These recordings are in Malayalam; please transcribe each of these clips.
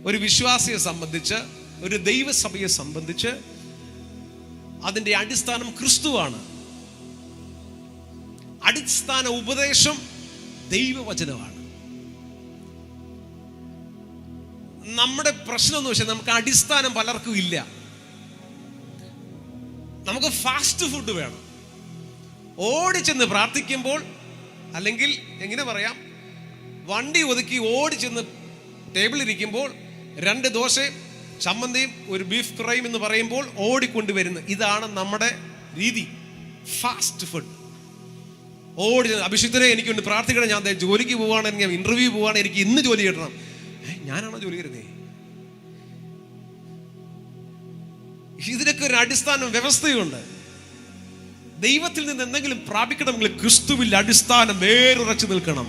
ഒരു വിശ്വാസിയെ സംബന്ധിച്ച്, ഒരു ദൈവസഭയെ സംബന്ധിച്ച് അതിൻ്റെ അടിസ്ഥാനം ക്രിസ്തുവാണ്. അടിസ്ഥാന ഉപദേശം ദൈവവചനമാണ്. നമ്മുടെ പ്രശ്നം എന്ന് വെച്ചാൽ നമുക്ക് അടിസ്ഥാനം പലർക്കും ഇല്ല. നമുക്ക് ഫാസ്റ്റ് ഫുഡ് വേണം. ഓടിച്ചെന്ന് പ്രാർത്ഥിക്കുമ്പോൾ, അല്ലെങ്കിൽ എങ്ങനെ പറയാം, വണ്ടി ഒതുക്കി ഓടിച്ചെന്ന് ടേബിളിരിക്കുമ്പോൾ 2 ദോശ, ചമ്മന്തിയും ഒരു ബീഫ് ഫ്രൈയും എന്ന് പറയുമ്പോൾ ഓടിക്കൊണ്ടുവരുന്നു. ഇതാണ് നമ്മുടെ രീതി. Fast food. ഓടി അഭിഷിക്തരെ എനിക്കൊന്ന് പ്രാർത്ഥിക്കണം, ഞാൻ ജോലിക്ക് പോവാണ്, ഞാൻ ഇന്റർവ്യൂ പോവാണ്, എനിക്ക് ഇന്ന് ജോലി കിട്ടണം. ഞാനാണോ ജോലി തരുന്നേ? ഇതിനൊക്കെ ഒരു അടിസ്ഥാന വ്യവസ്ഥയുണ്ട്. ദൈവത്തിൽ നിന്ന് എന്തെങ്കിലും പ്രാപിക്കണമെങ്കിൽ ക്രിസ്തുവിൽ അടിസ്ഥാനം വേറുറച്ചു നിൽക്കണം.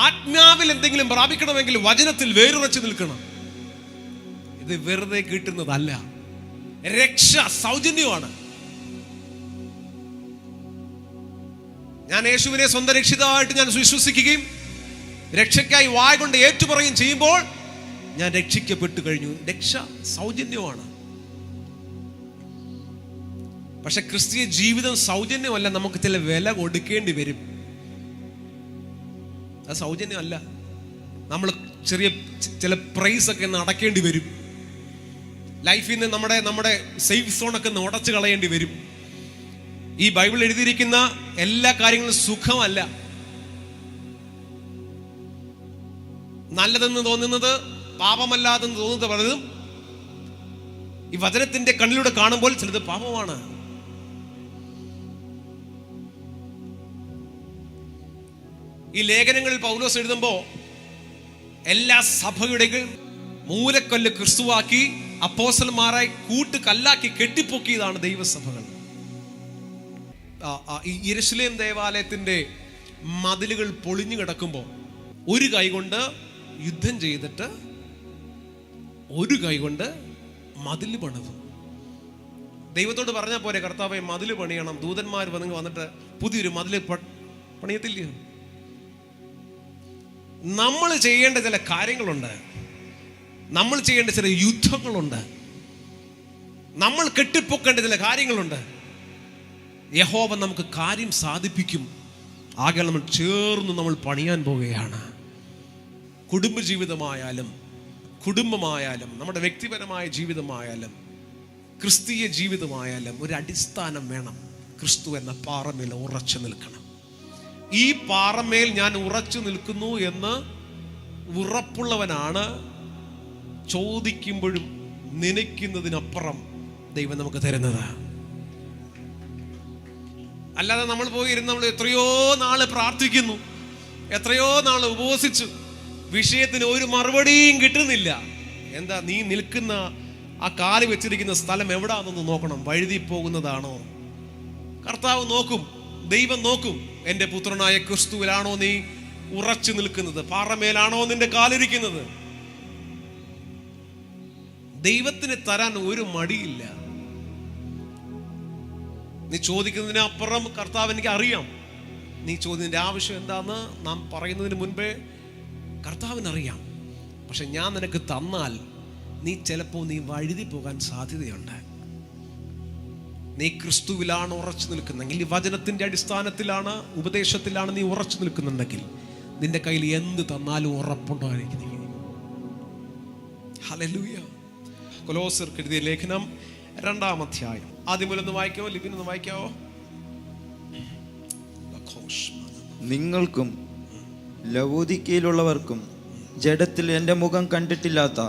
ആത്മാവിൽ എന്തെങ്കിലും പ്രാപിക്കണമെങ്കിൽ വചനത്തിൽ വേറുറച്ചു നിൽക്കണം. ഇത് വെറുതെ കിട്ടുന്നതല്ല. രക്ഷ സൗജന്യമാണ്. ഞാൻ യേശുവിനെ സ്വന്തം രക്ഷിതാവായിട്ട് ഞാൻ വിശ്വസിക്കുകയും രക്ഷയ്ക്കായി വായ കൊണ്ട് ഏറ്റുപറയുകയും ചെയ്യുമ്പോൾ ഞാൻ രക്ഷിക്കപ്പെട്ടു കഴിഞ്ഞു. രക്ഷ സൗജന്യമാണ്. പക്ഷെ ക്രിസ്തീയ ജീവിതം സൗജന്യമല്ല. നമുക്ക് ചില വില കൊടുക്കേണ്ടി വരും. അത് സൗജന്യമല്ല. നമ്മൾ ചെറിയ ചില പ്രൈസ് ഒക്കെ അടക്കേണ്ടി വരും. ലൈഫിൽ നിന്ന് നമ്മുടെ സേഫ് സോണൊക്കെ ഉടച്ചു കളയേണ്ടി വരും. ഈ ബൈബിൾ എഴുതിയിരിക്കുന്ന എല്ലാ കാര്യങ്ങളും സുഖമല്ല. നല്ലതെന്ന് തോന്നുന്നത് പാപമല്ലാതെന്ന് തോന്നുന്നത് പലതും ഈ വചനത്തിന്റെ കണ്ണിലൂടെ കാണുമ്പോൾ ചിലത് പാപമാണ്. ഈ ലേഖനങ്ങളിൽ പൗലോസ് എഴുതുമ്പോൾ എല്ലാ സഭയുടെയും മൂലക്കല്ല് ക്രിസ്തുവാക്കി അപ്പോസ്തലന്മാരായി കൂട്ടുകല്ലാക്കി കെട്ടിപ്പൊക്കിയതാണ് ദൈവസഭകൾ. ഈ യെരൂശലേം ദേവാലയത്തിന്റെ മതിലുകൾ പൊളിഞ്ഞു കിടക്കുമ്പോൾ ഒരു കൈ കൊണ്ട് യുദ്ധം ചെയ്തിട്ട് ഒരു കൈ കൊണ്ട് മതില് പണിതു. ദൈവത്തോട് പറഞ്ഞാൽ പോരെ, കർത്താവേ മതില് പണിയണം, ദൂതന്മാർ വന്നിട്ട് പുതിയൊരു മതില് പണിയത്തില്ലയോ? നമ്മൾ ചെയ്യേണ്ട ചില കാര്യങ്ങളുണ്ട്. നമ്മൾ ചെയ്യേണ്ട ചില യുദ്ധങ്ങളുണ്ട്. നമ്മൾ കെട്ടിപ്പൊക്കേണ്ട ചില കാര്യങ്ങളുണ്ട്. യഹോവ നമുക്ക് കാര്യം സാധിപ്പിക്കും. ആകെ നമ്മൾ ചേർന്ന് നമ്മൾ പണിയാൻ പോവുകയാണ്. കുടുംബജീവിതമായാലും കുടുംബമായാലും നമ്മുടെ വ്യക്തിപരമായ ജീവിതമായാലും ക്രിസ്തീയ ജീവിതമായാലും ഒരു അടിസ്ഥാനം വേണം. ക്രിസ്തു എന്ന പാറമേൽ ഉറച്ചു നിൽക്കണം. ഈ പാറമേൽ ഞാൻ ഉറച്ചു നിൽക്കുന്നു എന്ന് ഉറപ്പുള്ളവനാണ് ചോദിക്കുമ്പോഴും നനയ്ക്കുന്നതിനപ്പുറം ദൈവം നമുക്ക് തരുന്നത്. അല്ലാതെ നമ്മൾ പോയിരുന്ന് നമ്മൾ എത്രയോ നാള് പ്രാർത്ഥിക്കുന്നു, എത്രയോ നാള് ഉപവസിച്ചു, വിഷയത്തിന് ഒരു മറുപടിയും കിട്ടുന്നില്ല. എന്താ? നീ നിൽക്കുന്ന ആ കാല് വെച്ചിരിക്കുന്ന സ്ഥലം എവിടാണെന്ന് നോക്കണം. വഴുതി പോകുന്നതാണോ? കർത്താവ് നോക്കും, ദൈവം നോക്കും. എൻ്റെ പുത്രനായ ക്രിസ്തുവിലാണോ നീ ഉറച്ചു നിൽക്കുന്നത്? പാറമേലാണോ നിന്റെ കാലിരിക്കുന്നത്? ദൈവത്തിന് തരാൻ ഒരു മടിയില്ല. നീ ചോദിക്കുന്നതിന് അപ്പുറം കർത്താവ് എനിക്ക് അറിയാം. നീ ചോദ്യത്തിൻ്റെ ആവശ്യം എന്താന്ന് നാം പറയുന്നതിന് മുൻപേ കർത്താവിനറിയാം. പക്ഷെ ഞാൻ നിനക്ക് തന്നാൽ നീ ചിലപ്പോൾ നീ വഴുതി പോകാൻ സാധ്യതയുണ്ട്. നീ ക്രിസ്തുവിലാണ് ഉറച്ചു നിൽക്കുന്നെങ്കിൽ, ഈ വചനത്തിന്റെ അടിസ്ഥാനത്തിലാണ്, ഉപദേശത്തിലാണ് നീ ഉറച്ചു നിൽക്കുന്നുണ്ടെങ്കിൽ നിന്റെ കയ്യിൽ എന്ത് തന്നാലും ഉറപ്പുണ്ടായിരിക്കും. ഹല്ലേലൂയ. കൊലോസ്യർക്ക് എഴുതിയ ലേഖനം 2-ാം അധ്യായം ആദ്യം മുതൽ ഒന്ന് വായിക്കാവോ? ലിബിനൊന്ന് വായിക്കാവോ? നിങ്ങൾക്കും ലവോദിക്കയിലുള്ളവർക്കും ജഡത്തിൽ എൻ്റെ മുഖം കണ്ടിട്ടില്ലാത്ത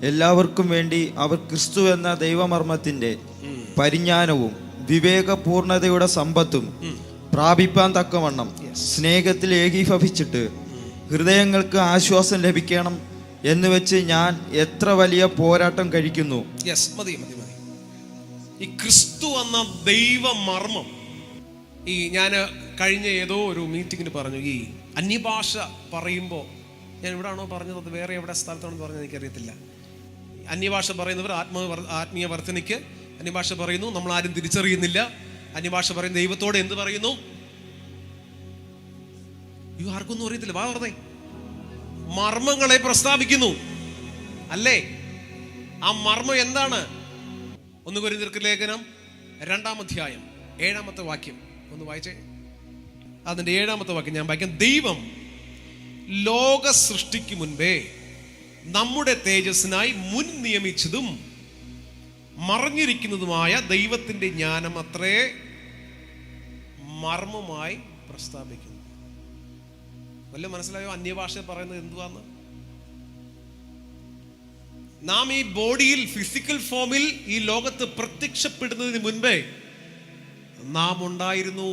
എല്ലാവർക്കും വേണ്ടി അവർ ക്രിസ്തു എന്ന ദൈവമർമ്മത്തിൻ്റെ പരിജ്ഞാനവും വിവേകപൂർണതയുടെ സമ്പത്തും പ്രാപിപ്പാൻ തക്കവണ്ണം സ്നേഹത്തിൽ ഏകീഭവിച്ചിട്ട് ഹൃദയങ്ങൾക്ക് ആശ്വാസം ലഭിക്കണം എന്ന് വെച്ച് ഞാൻ എത്ര വലിയ പോരാട്ടം കഴിക്കുന്നു. മതി. ഈ ക്രിസ്തു എന്ന ദൈവമർമ്മം, ഈ ഞാൻ കഴിഞ്ഞ ഏതോ ഒരു മീറ്റിങ്ങിന് പറഞ്ഞു, ഈ അന്യഭാഷ പറയുമ്പോൾ, ഞാൻ ഇവിടാണോ പറഞ്ഞത്, അത് വേറെ എവിടെ സ്ഥലത്താണെന്ന് പറഞ്ഞത് എനിക്കറിയത്തില്ല. അന്യഭാഷ പറയുന്നവർ ആത്മീയ വർധനയ്ക്ക് അന്യഭാഷ പറയുന്നു, നമ്മൾ ആരും തിരിച്ചറിയുന്നില്ല. അന്യഭാഷ പറയുന്ന ദൈവത്തോട് എന്ത് പറയുന്നു? ആർക്കൊന്നും അറിയത്തില്ല. വാ പറഞ്ഞേ, മർമ്മങ്ങളെ പ്രസ്താവിക്കുന്നു. അല്ലേ? ആ മർമ്മം എന്താണ്? 1 കൊരിന്ത്യർക്ക് ലേഖനം 2-ാം അധ്യായം 7-ാമത്തെ വാക്യം ഒന്ന് വായിച്ചേ. അതിന്റെ 7-ാമത്തെ വാക്യം ഞാൻ വായിക്കാം. ദൈവം ലോക സൃഷ്ടിക്ക് മുൻപേ നമ്മുടെ തേജസ്സിനായി മുൻ നിയമിച്ചതും മറഞ്ഞിരിക്കുന്നതുമായ ദൈവത്തിന്റെ ജ്ഞാനം അത്രേ മർമ്മമായി പ്രസ്താവിക്കുന്നു. വല്ല മനസ്സിലായോ അന്യഭാഷ പറയുന്നത് എന്തുവാന്ന്? നാം ഈ ബോഡിയിൽ ഫിസിക്കൽ ഫോമിൽ ഈ ലോകത്ത് പ്രത്യക്ഷപ്പെടുന്നതിന് മുൻപേ നാം ഉണ്ടായിരുന്നു.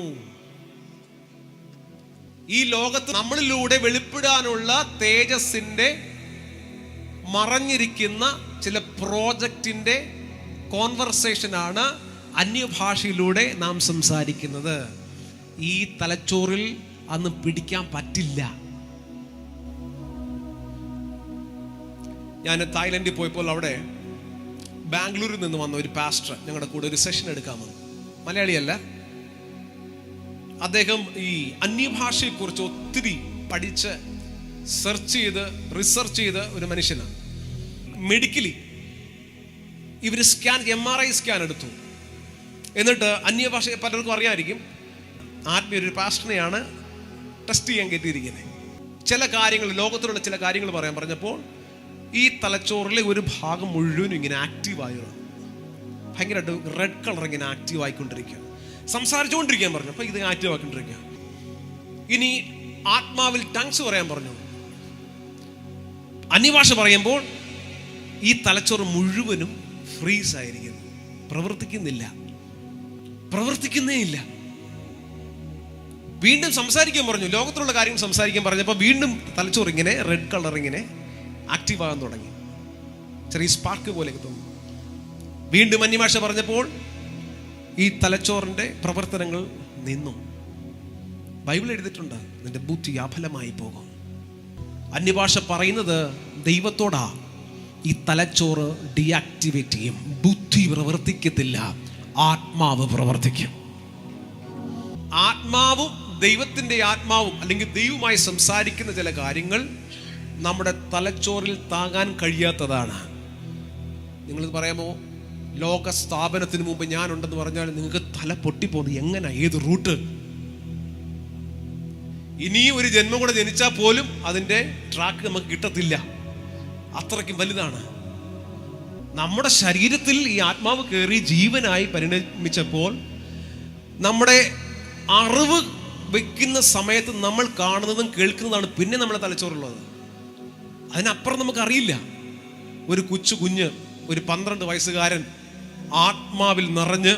ഈ ലോകത്ത് നമ്മളിലൂടെ വെളിപ്പെടാനുള്ള തേജസ്സിന്റെ മറഞ്ഞിരിക്കുന്ന ചില പ്രോജക്റ്റിന്റെ കോൺവെർസേഷനാണ് അന്യഭാഷയിലൂടെ നാം സംസാരിക്കുന്നത്. ഈ തലച്ചോറിൽ അന്ന് പിടിക്കാൻ പറ്റില്ല. ഞാൻ തായ്ലൻഡിൽ പോയപ്പോൾ അവിടെ ബാംഗ്ലൂരിൽ നിന്ന് വന്ന ഒരു പാസ്റ്റർ ഞങ്ങളുടെ കൂടെ ഒരു സെഷൻ എടുക്കാൻ വന്നു. മലയാളിയല്ല. അദ്ദേഹം ഈ അന്യഭാഷയെക്കുറിച്ച് ഒത്തിരി പഠിച്ച് റിസർച്ച് ചെയ്ത് ഒരു മനുഷ്യനാണ്. മെഡിക്കലി ഇവർ MRI സ്കാൻ എടുത്തു. എന്നിട്ട് അന്യഭാഷ പലർക്കും അറിയാമായിരിക്കും, ആത്മീയ ഒരു പാസ്റ്ററിനെയാണ് ടെസ്റ്റ് ചെയ്യാൻ കയറ്റിയിരിക്കുന്നത്. ചില കാര്യങ്ങൾ, ലോകത്തിലുള്ള ചില കാര്യങ്ങൾ പറയാൻ പറഞ്ഞപ്പോൾ ഈ തലച്ചോറിലെ ഒരു ഭാഗം മുഴുവനും ഇങ്ങനെ ആക്റ്റീവായി, ഭയങ്കരമായിട്ട് റെഡ് കളർ ഇങ്ങനെ ആക്റ്റീവ് ആയിക്കൊണ്ടിരിക്കുക. സംസാരിച്ചുകൊണ്ടിരിക്കാൻ പറഞ്ഞു. അപ്പൊ ഇത് ആക്റ്റീവ് ആയിക്കൊണ്ടിരിക്കുക. ഇനി ആത്മാവിൽ ടങ്സ് പറയാൻ പറഞ്ഞു. അന്യഭാഷ പറയുമ്പോൾ ഈ തലച്ചോറ് മുഴുവനും ഫ്രീസ് ആയിരിക്കുന്നു, പ്രവർത്തിക്കുന്നേ ഇല്ല. വീണ്ടും സംസാരിക്കാൻ പറഞ്ഞു, ലോകത്തിലുള്ള കാര്യങ്ങൾ സംസാരിക്കാൻ പറഞ്ഞപ്പോൾ വീണ്ടും തലച്ചോറ് ഇങ്ങനെ റെഡ് കളർ ഇങ്ങനെ ആക്റ്റീവ് ആകാൻ തുടങ്ങി. ചെറിയ സ്പാർക്ക് പോലെയൊക്കെ തോന്നുന്നു. വീണ്ടും അന്യഭാഷ പറഞ്ഞപ്പോൾ ഈ തലച്ചോറിന്റെ പ്രവർത്തനങ്ങൾ നിന്നു. ബൈബിൾ എഴുതിയിട്ടുണ്ട്, നിന്റെ ബുദ്ധി അഫലമായി പോകും. അന്യഭാഷ പറയുന്നത് ദൈവത്തോടാ. ഈ തലച്ചോറ് ഡീആക്ടിവേറ്റ് ചെയ്യും. ബുദ്ധി പ്രവർത്തിക്കത്തില്ല, ആത്മാവ് പ്രവർത്തിക്കും. ആത്മാവും ദൈവത്തിന്റെ ആത്മാവും അല്ലെങ്കിൽ ദൈവവുമായി സംസാരിക്കുന്ന ചില കാര്യങ്ങൾ നമ്മുടെ തലച്ചോറിൽ താങ്ങാൻ കഴിയാത്തതാണ്. നിങ്ങളിത് പറയാമോ? ലോക സ്ഥാപനത്തിന് മുമ്പ് ഞാനുണ്ടെന്ന് പറഞ്ഞാൽ നിങ്ങൾക്ക് തല പൊട്ടിപ്പോകുന്നത് എങ്ങനെ? ഏത് റൂട്ട്? ഇനിയും ഒരു ജന്മം കൂടെ ജനിച്ചാൽ പോലും അതിന്റെ ട്രാക്ക് നമുക്ക് കിട്ടത്തില്ല. അത്രയ്ക്കും വലുതാണ്. നമ്മുടെ ശരീരത്തിൽ ഈ ആത്മാവ് കയറി ജീവനായി പരിണമിച്ചപ്പോൾ നമ്മുടെ അറിവ് വെക്കുന്ന സമയത്ത് നമ്മൾ കാണുന്നതും കേൾക്കുന്നതാണ് പിന്നെ നമ്മുടെ തലച്ചോറുള്ളത്. അതിനപ്പുറം നമുക്കറിയില്ല. ഒരു കുഞ്ഞ് ഒരു 12 വയസ്സുകാരൻ ആത്മാവിൽ നിറഞ്ഞ്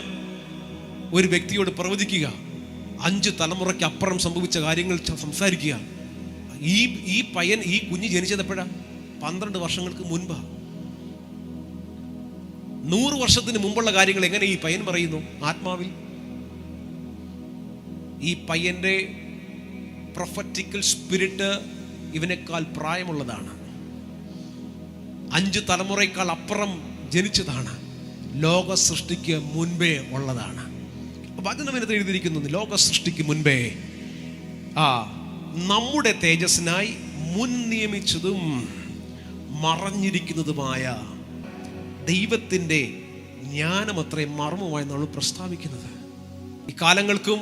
ഒരു വ്യക്തിയോട് പ്രവചിക്കുക, 5 തലമുറയ്ക്ക് അപ്പുറം സംഭവിച്ച കാര്യങ്ങൾ സംസാരിക്കുക. ഈ പയ്യൻ, ഈ കുഞ്ഞ് ജനിച്ചത് എപ്പോഴാ? 12 വർഷങ്ങൾക്ക് മുൻപാ. 100 വർഷത്തിന് മുമ്പുള്ള കാര്യങ്ങൾ എങ്ങനെ ഈ പയ്യൻ പറയുന്നു ആത്മാവിൽ? ഈ പയ്യന്റെ പ്രൊഫറ്റിക്കൽ സ്പിരിറ്റ് ഇവനേക്കാൾ പ്രായമുള്ളതാണ്. 5 തലമുറയേക്കാൾ അപ്പുറം ജനിച്ചതാണ്. ലോക സൃഷ്ടിക്ക് മുൻപേ ഉള്ളതാണ്. വചനത്തിനകത്ത് എഴുതിയിരിക്കുന്നു, ലോക സൃഷ്ടിക്ക് മുൻപേ നമ്മുടെ തേജസ്സിനായി മുൻ നിയമിച്ചതും മറഞ്ഞിരിക്കുന്നതുമായ ദൈവത്തിന്റെ ജ്ഞാനമത്രേ മർമ്മമായി നമ്മൾ പ്രസ്താവിക്കുന്നത്. ഈ കാലങ്ങൾക്കും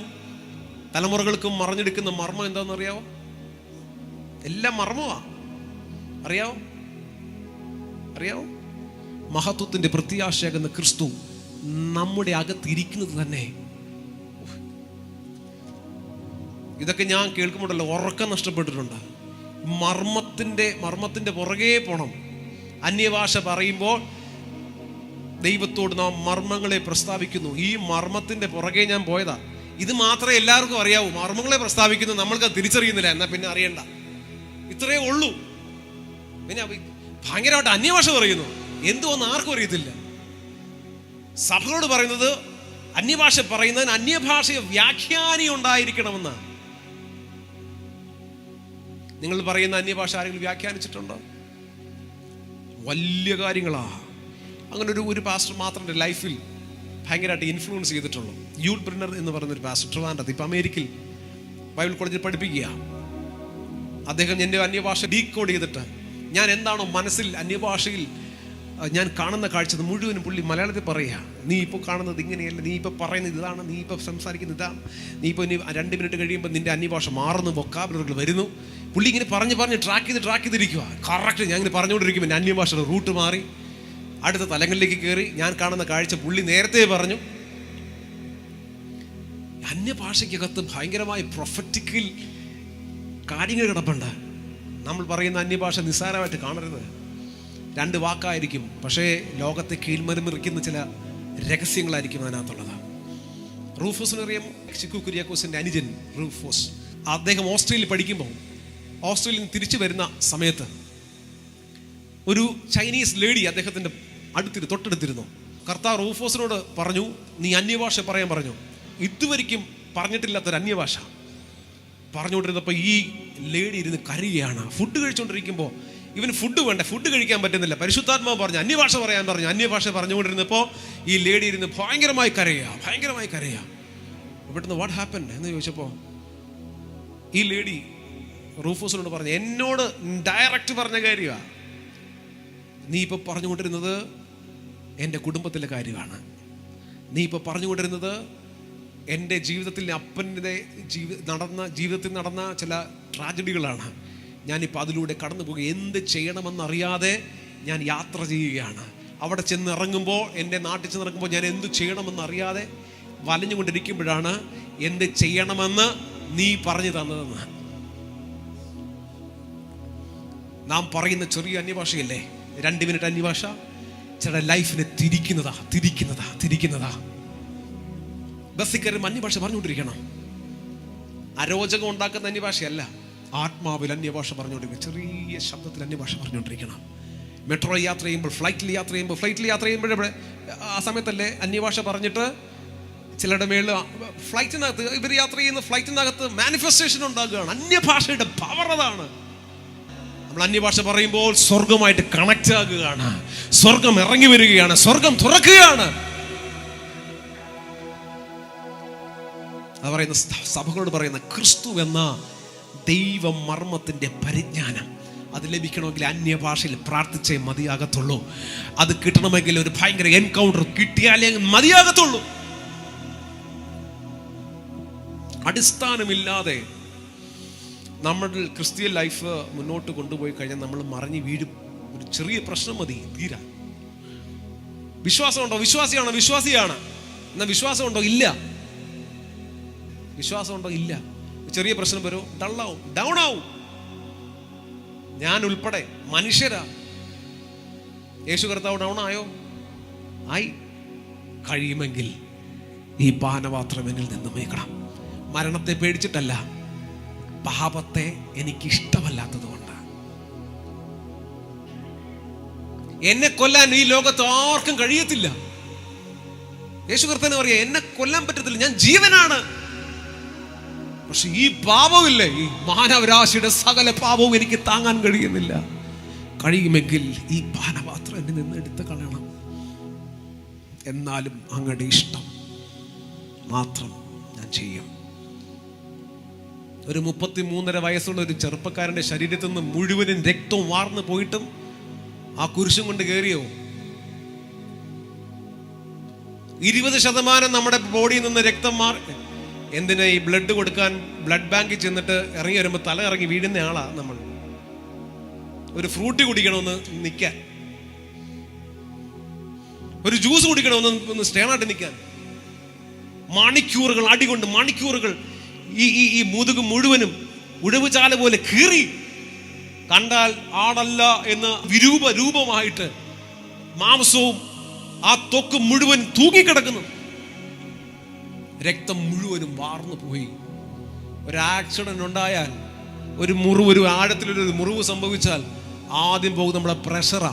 തലമുറകൾക്കും മറഞ്ഞെടുക്കുന്ന മർമ്മം എന്താണെന്ന് അറിയാവോ? എല്ലാം മർമ്മമാ. അറിയാവോ? മഹത്വത്തിന്റെ പ്രത്യാശയാകുന്ന ക്രിസ്തു നമ്മുടെ അകത്തിരിക്കുന്നത് തന്നെ. ഇതൊക്കെ ഞാൻ കേൾക്കുമ്പോഴല്ലോ ഉറക്കം നഷ്ടപ്പെട്ടിട്ടുണ്ട്. മർമ്മത്തിന്റെ പുറകെ പോണം. അന്യഭാഷ പറയുമ്പോൾ ദൈവത്തോട് നാം മർമ്മങ്ങളെ പ്രസ്താവിക്കുന്നു. ഈ മർമ്മത്തിന്റെ പുറകെ ഞാൻ പോയതാ. ഇത് മാത്രമേ എല്ലാവർക്കും അറിയാവൂ. മർമ്മങ്ങളെ പ്രസ്താവിക്കുന്നു, നമ്മൾക്ക് തിരിച്ചറിയുന്നില്ല. എന്നാ പിന്നെ അറിയണ്ട, ഇത്രയേ ഉള്ളൂ. പിന്നെ ഭയങ്കരമായിട്ട് അന്യഭാഷ പറയുന്നു, എന്തുവെന്ന് ആർക്കും അറിയത്തില്ല. സഭയോട് പറയുന്നത് അന്യഭാഷ പറയുന്നതിന് അന്യഭാഷ വ്യാഖ്യാനി ഉണ്ടായിരിക്കണമെന്നാണ്. നിങ്ങൾ പറയുന്ന അന്യഭാഷ ആരെങ്കിലും വ്യാഖ്യാനിച്ചിട്ടുണ്ടോ? വലിയ കാര്യങ്ങളാ. അങ്ങനെ ഒരു പാസ്റ്റർ മാത്രം എൻ്റെ ലൈഫിൽ ഭയങ്കരമായിട്ട് ഇൻഫ്ലുവൻസ് ചെയ്തിട്ടുള്ളൂ. യൂൽ ബ്രിന്നർ എന്ന് പറയുന്നൊരു പാസ്റ്റർ, ട്രിവാൻഡ്രത്ത്, ഇപ്പം അമേരിക്കയിൽ ബൈബിൾ കോളേജിൽ പഠിപ്പിക്കുക. അദ്ദേഹം എൻ്റെ അന്യഭാഷ ഡീകോഡ് ചെയ്തിട്ട് ഞാൻ എന്താണോ മനസ്സിൽ അന്യഭാഷയിൽ ഞാൻ കാണുന്ന കാഴ്ച മുഴുവനും പുള്ളി മലയാളത്തിൽ പറയുക. നീ ഇപ്പോൾ കാണുന്നത് ഇങ്ങനെയല്ല, നീ ഇപ്പോൾ പറയുന്നത് ഇതാണ്, നീ ഇപ്പോൾ സംസാരിക്കുന്നത് ഇതാണ്, നീ ഇപ്പോൾ ഇനി 2 മിനിറ്റ് കഴിയുമ്പോൾ നിൻ്റെ അന്യഭാഷ മാറുന്നു, വൊക്കാബുലറികൾ വരുന്നു. പുള്ളി ഇങ്ങനെ പറഞ്ഞ് ട്രാക്ക് ചെയ്തിരിക്കുക. കറക്റ്റ് ഞാൻ ഇങ്ങനെ പറഞ്ഞുകൊണ്ടിരിക്കും, എൻ്റെ അന്യഭാഷയുടെ റൂട്ട് മാറി അടുത്ത തലങ്ങളിലേക്ക് കയറി ഞാൻ കാണുന്ന കാഴ്ച പുള്ളി നേരത്തെ പറഞ്ഞു. അന്യഭാഷയ്ക്കകത്ത് ഭയങ്കരമായ പ്രൊഫറ്റിക്കൽ കാര്യങ്ങൾ കിടപ്പുണ്ട്. നമ്മൾ പറയുന്ന അന്യഭാഷ നിസ്സാരമായിട്ട് കാണരുത്. 2 വാക്കായിരിക്കും, പക്ഷേ ലോകത്തെ കീഴ്മരമിറിക്കുന്ന ചില രഹസ്യങ്ങളായിരിക്കും അതിനകത്തുള്ളത്. റൂഫോസിനറിയാം, ചിക്കു കുര്യാക്കോസിൻ്റെ അനുജൻ റൂഫോസ്. അദ്ദേഹം ഓസ്ട്രേലിയയിൽ പഠിക്കുമ്പോൾ ഓസ്ട്രേലിയയിൽ നിന്ന് തിരിച്ചു വരുന്ന സമയത്ത് ഒരു ചൈനീസ് ലേഡി അദ്ദേഹത്തിൻ്റെ തൊട്ടടുത്തിരുന്നു. കർത്താവ് റൂഫോസിനോട് പറഞ്ഞു, നീ അന്യഭാഷ പറയാൻ പറഞ്ഞു. ഇതുവരെയ്ക്കും പറഞ്ഞിട്ടില്ലാത്തൊരു അന്യഭാഷ പറഞ്ഞുകൊണ്ടിരുന്നപ്പോൾ ഈ ലേഡി ഇരുന്ന് കരയുകയാണ്. ഫുഡ് കഴിച്ചുകൊണ്ടിരിക്കുമ്പോൾ ഇവന് ഫുഡ് വേണ്ട, ഫുഡ് കഴിക്കാൻ പറ്റുന്നില്ല. പരിശുദ്ധാത്മാവ് പറഞ്ഞു അന്യഭാഷ പറയാൻ പറഞ്ഞു. അന്യഭാഷ പറഞ്ഞുകൊണ്ടിരുന്നപ്പോൾ ഈ ലേഡി ഇരുന്ന് ഭയങ്കരമായി കരയുക. ഇവിടുന്ന് വാട്ട് ഹാപ്പൻ എന്ന് ചോദിച്ചപ്പോൾ ഈ ലേഡി റൂഫോസിനോട് പറഞ്ഞു, എന്നോട് ഡയറക്റ്റ് പറഞ്ഞ കാര്യമാണ്, നീ ഇപ്പോൾ പറഞ്ഞുകൊണ്ടിരുന്നത് എൻ്റെ കുടുംബത്തിലെ കാര്യമാണ്. നീ ഇപ്പോൾ പറഞ്ഞുകൊണ്ടിരുന്നത് എൻ്റെ ജീവിതത്തിൽ അപ്പൻ്റെ ജീവിതത്തിൽ നടന്ന ചില ട്രാജഡികളാണ്. ഞാനിപ്പോൾ അതിലൂടെ കടന്നു പോകുക. എന്ത് ചെയ്യണമെന്നറിയാതെ ഞാൻ യാത്ര ചെയ്യുകയാണ്. അവിടെ ചെന്ന് ഇറങ്ങുമ്പോൾ, എൻ്റെ നാട്ടിൽ ചെന്ന് ഇറങ്ങുമ്പോൾ ഞാൻ എന്ത് ചെയ്യണമെന്നറിയാതെ വലഞ്ഞുകൊണ്ടിരിക്കുമ്പോഴാണ് എന്ത് ചെയ്യണമെന്ന് നീ പറഞ്ഞു തന്നതെന്ന്. നാം പറയുന്ന ചെറിയ അന്യഭാഷയല്ലേ 2 മിനിറ്റ് അന്യഭാഷ, ചില ലൈഫിനെ തിരിക്കുന്നതാ. ബസ്സിൽ കയറി അന്യഭാഷ പറഞ്ഞുകൊണ്ടിരിക്കണം. അരോചകം ഉണ്ടാക്കുന്ന അന്യഭാഷയല്ല, ആത്മാവിൽ അന്യഭാഷ പറഞ്ഞുകൊണ്ടിരിക്കണം. ചെറിയ ശബ്ദത്തിൽ അന്യഭാഷ പറഞ്ഞുകൊണ്ടിരിക്കണം. മെട്രോ യാത്ര ചെയ്യുമ്പോൾ, ഫ്ലൈറ്റിൽ യാത്ര ചെയ്യുമ്പോഴേ ആ സമയത്തല്ലേ അന്യഭാഷ പറഞ്ഞിട്ട് ചിലരുടെ മേളിൽ ഫ്ലൈറ്റിനകത്ത് ഇവർ യാത്ര ചെയ്യുന്ന ഫ്ലൈറ്റിനകത്ത് മാനിഫെസ്റ്റേഷൻ ഉണ്ടാകുകയാണ്. അന്യഭാഷയുടെ പവർ അതാണ്. നമ്മൾ അന്യഭാഷ പറയുമ്പോൾ സ്വർഗമായിട്ട് കണക്റ്റ് ആകുകയാണ്. സ്വർഗം ഇറങ്ങി വരികയാണ്, സ്വർഗം തുറക്കുകയാണ്. അത് പറയുന്ന സഭകളോട് പറയുന്ന ക്രിസ്തു എന്ന ദൈവമർമ്മത്തിൻ്റെ പരിജ്ഞാനം അത് ലഭിക്കണമെങ്കിൽ അന്യഭാഷയിൽ പ്രാർത്ഥിച്ചേ മതിയാകത്തുള്ളൂ. അത് കിട്ടണമെങ്കിൽ ഒരു ഭയങ്കര എൻകൗണ്ടർ കിട്ടിയാലേ മതിയാകത്തുള്ളൂ. അടിസ്ഥാനമില്ലാതെ നമ്മുടെ ക്രിസ്ത്യൻ ലൈഫ് മുന്നോട്ട് കൊണ്ടുപോയി കഴിഞ്ഞാൽ നമ്മൾ മറിഞ്ഞു വീഴും. ഒരു ചെറിയ പ്രശ്നം മതി തീരാ. വിശ്വാസമുണ്ടോ? വിശ്വാസിയാണ്. എന്നാൽ വിശ്വാസമുണ്ടോ? ഇല്ല. വിശ്വാസമുണ്ടോ? ഇല്ല. ചെറിയ പ്രശ്നം വരും, ഡള്ളാവും, ഡൗൺ ആവും. ഞാൻ ഉൾപ്പെടെ മനുഷ്യരാ. യേശു കർത്താവ് ഡൗൺ ആയോ? ആയി. കഴിയുമെങ്കിൽ ഈ പാനപാത്രം എന്നിൽ നിന്ന് നീക്കണം. മരണത്തെ പേടിച്ചിട്ടല്ല, പാപത്തെ എനിക്കിഷ്ടമല്ലാത്തത് കൊണ്ട്. എന്നെ കൊല്ലാൻ ഈ ലോകത്ത് ആർക്കും കഴിയത്തില്ല. യേശു കർത്താവ് പറയാ, എന്നെ കൊല്ലാൻ പറ്റത്തില്ല, ഞാൻ ജീവനാണ്. പക്ഷെ ഈ പാപമില്ലേ, ഈ മാനവരാശിയുടെ സകല പാപവും എനിക്ക് താങ്ങാൻ കഴിയുന്നില്ല. കഴിയുമെങ്കിൽ ഈ പാനപാത്രം എന്നിൽ നിന്ന് എടുത്ത് കളയണം. എന്നാലും അങ്ങയുടെ ഇഷ്ടം മാത്രം ഞാൻ ചെയ്യും. ഒരു 33.5 വയസ്സുള്ള ഒരു ചെറുപ്പക്കാരൻ്റെ ശരീരത്തിൽ നിന്ന് മുഴുവനും രക്തവും വാർന്നു പോയിട്ടും ആ കുരിശും കൊണ്ട് കയറിയോ? 20% നമ്മുടെ ബോഡിയിൽ നിന്ന് രക്തം മാറി. എന്തിനാ ഈ ബ്ലഡ് കൊടുക്കാൻ ബ്ലഡ് ബാങ്കിൽ ചെന്നിട്ട് ഇറങ്ങി വരുമ്പോൾ തല ഇറങ്ങി വീഴുന്ന ആളാ നമ്മൾ. ഒരു ഫ്രൂട്ടി കുടിക്കണമെന്ന് നിൽക്കാൻ, ഒരു ജ്യൂസ് കുടിക്കണമെന്ന് സ്റ്റേണായിട്ട് നിൽക്കാൻ, മണിക്കൂറുകൾ അടികൊണ്ട് മണിക്കൂറുകൾ ഈ മുതുക് മുഴുവനും ഉഴവുചാല പോലെ കീറി, കണ്ടാൽ ആടല്ല എന്ന് രൂപമായിട്ട് മാംസവും ആ ത്വക്ക് മുഴുവൻ തൂങ്ങിക്കിടക്കുന്നു. രക്തം മുഴുവനും വാർന്നു പോയി. ഒരു ആക്സിഡന്റ് ഉണ്ടായാൽ, ഒരു ആഴത്തിലൊരു മുറിവ് സംഭവിച്ചാൽ ആദ്യം പോകും നമ്മുടെ പ്രഷറാ.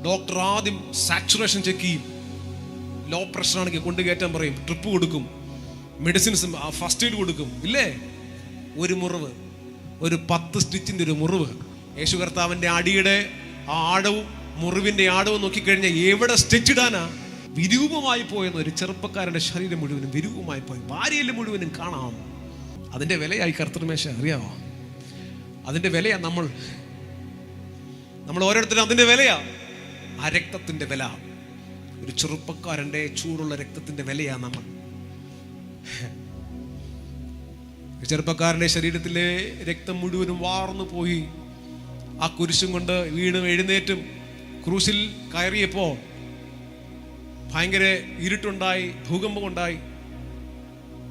ഡോക്ടർ ആദ്യം സാച്ചുറേഷൻ ചെക്ക് ചെയ്യും. ലോ പ്രഷർ ആണെങ്കിൽ കൊണ്ടുകയറ്റാൻ പറയും, ട്രിപ്പ് കൊടുക്കും, മെഡിസിൻസ് ഫസ്റ്റ് എയ്ഡ് കൊടുക്കും. ഇല്ലേ? ഒരു മുറിവ്, ഒരു 10 സ്റ്റിച്ചിൻ്റെ ഒരു മുറിവ്. യേശു കർത്താവിൻ്റെ അടിയുടെ ആ ആഴവും മുറിവിൻ്റെ ആഴവും നോക്കിക്കഴിഞ്ഞാൽ എവിടെ സ്റ്റിച്ച് ഇടാനാ? വിരൂപമായി പോയെന്ന്. ഒരു ചെറുപ്പക്കാരൻ്റെ ശരീരം മുഴുവനും വിരൂപമായി പോയി, ഭാര്യയിൽ മുഴുവനും കാണാം. അതിൻ്റെ വിലയായി കർത്തൃമേശ. അറിയാമോ? അതിൻ്റെ വിലയാ നമ്മൾ ഓരോരുത്തരും അതിൻ്റെ വിലയാ. ആ രക്തത്തിൻ്റെ വില, ഒരു ചെറുപ്പക്കാരൻ്റെ ചൂടുള്ള രക്തത്തിൻ്റെ വിലയാ നമ്മൾ. ചെറുപ്പക്കാരൻ്റെ ശരീരത്തിലെ രക്തം മുഴുവനും വാർന്നു പോയി. ആ കുരിശും കൊണ്ട് വീണും എഴുന്നേറ്റും ക്രൂശിൽ കയറിയപ്പോൾ ഭയങ്കര ഇരുട്ടുണ്ടായി, ഭൂകമ്പം ഉണ്ടായി.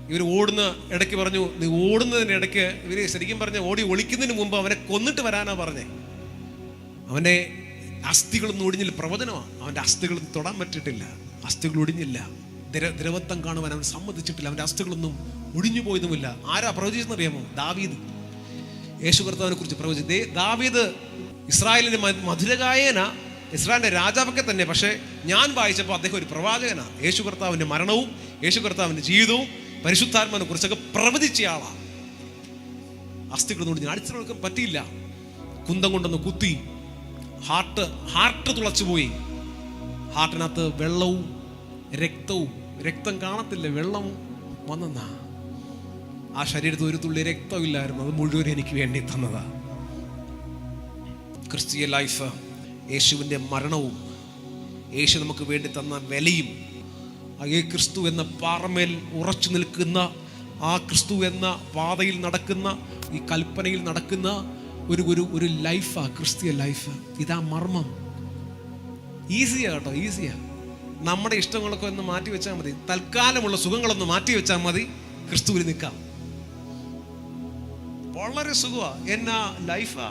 ഇവർ ഓടുന്ന ഇടയ്ക്ക് പറഞ്ഞു, നീ ഓടുന്നതിന് ഇടയ്ക്ക് ഇവര് ശരിക്കും പറഞ്ഞ ഓടി ഒളിക്കുന്നതിന് മുമ്പ് അവനെ കൊന്നിട്ട് വരാനാ പറഞ്ഞേ. അവൻ്റെ അസ്ഥികളൊന്നും ഒടിഞ്ഞില്ല. പ്രവചനമാണ്. അവൻ്റെ അസ്ഥികളൊന്നും തൊടാൻ പറ്റിയിട്ടില്ല. അസ്ഥികൾ ഒടിഞ്ഞില്ല. ദ്രവത്വം കാണുവാൻ അവൻ സമ്മതിച്ചിട്ടില്ല. അവൻ്റെ അസ്ഥികളൊന്നും ഒടിഞ്ഞു പോയതുമില്ല. ആരാ പ്രവചിച്ചെന്നറിയാമോ? ദാവീദ്. യേശു കർത്താവിനെ കുറിച്ച് പ്രവചിച്ചത്. ദാവീദ് ഇസ്രായേലിന്റെ മധുരഗായന, ഇസ്രായേലിന്റെ രാജാവൊക്കെ തന്നെ. പക്ഷേ ഞാൻ വായിച്ചപ്പോൾ അദ്ദേഹം ഒരു പ്രവാചകനാണ്. യേശു കർത്താവിന്റെ മരണവും യേശു കർത്താവിന്റെ ജീവിതവും പരിശുദ്ധാത്മാവിനെ കുറിച്ചൊക്കെ പ്രവചിച്ച ആളാണ്. അസ്ഥികളൊന്നും ഒടിഞ്ഞു, അടിച്ചു പറ്റിയില്ല. കുന്തം കൊണ്ടൊന്ന് കുത്തി ഹാർട്ട് തുളച്ചുപോയി. ഹാർട്ടിനകത്ത് വെള്ളവും രക്തം കാണത്തില്ല, വെള്ളം വന്നെന്നാ. ആ ശരീരത്തിൽ ഒരു തുള്ളി രക്തമില്ലായിരുന്നു. അത് മുഴുവൻ എനിക്ക് വേണ്ടി തന്നതാ. ക്രിസ്തീയ ലൈഫ്, യേശുവിൻ്റെ മരണവും യേശു നമുക്ക് വേണ്ടി തന്ന വിലയും, ഈ ക്രിസ്തു എന്ന പാറമേൽ ഉറച്ചു നിൽക്കുന്ന, ആ ക്രിസ്തു എന്ന പാതയിൽ നടക്കുന്ന, ഈ കൽപ്പനയിൽ നടക്കുന്ന ഒരു ലൈഫാ ക്രിസ്തീയ ലൈഫ്. ഇതാ മർമ്മം. ഈസിയാ കേട്ടോ, ഈസിയാ. നമ്മുടെ ഇഷ്ടങ്ങളൊക്കെ ഒന്ന് മാറ്റി വെച്ചാൽ മതി. തൽക്കാലമുള്ള സുഖങ്ങളൊന്ന് മാറ്റി വെച്ചാൽ മതി. ക്രിസ്തുവിൽ നിൽക്കാം. വളരെ സുഖമാ. എന്നാ ലൈഫാ,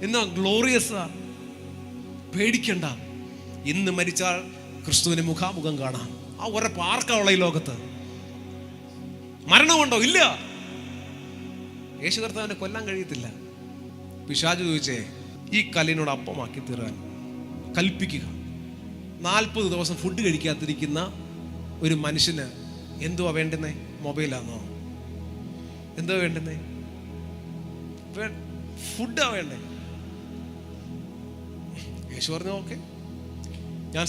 എന്നാ ഗ്ലോറിയസാ. പേടിക്കണ്ട. ഇന്ന് മരിച്ചാൽ ക്രിസ്തുവിനെ മുഖാമുഖം കാണാം. ആ ഉറപ്പ് ആർക്കാവുള്ള ഈ ലോകത്ത്? മരണമുണ്ടോ? ഇല്ല. യേശു കർത്താവിനെ കൊല്ലാൻ കഴിയത്തില്ല. പിശാച് ചോദിച്ചേ, ഈ കല്ലിനോട് അപ്പമാക്കി തീരാൻ കൽപ്പിക്കുക. 40 ദിവസം ഫുഡ് കഴിക്കാതിരിക്കുന്ന ഒരു മനുഷ്യന് എന്തുവാ വേണ്ടുന്നേ? മൊബൈലാണോ? എന്തുവാ വേണ്ടുന്നേ? ഫുഡാ വേണ്ടേ? യേശു പറഞ്ഞു, ഓക്കെ, ഞാൻ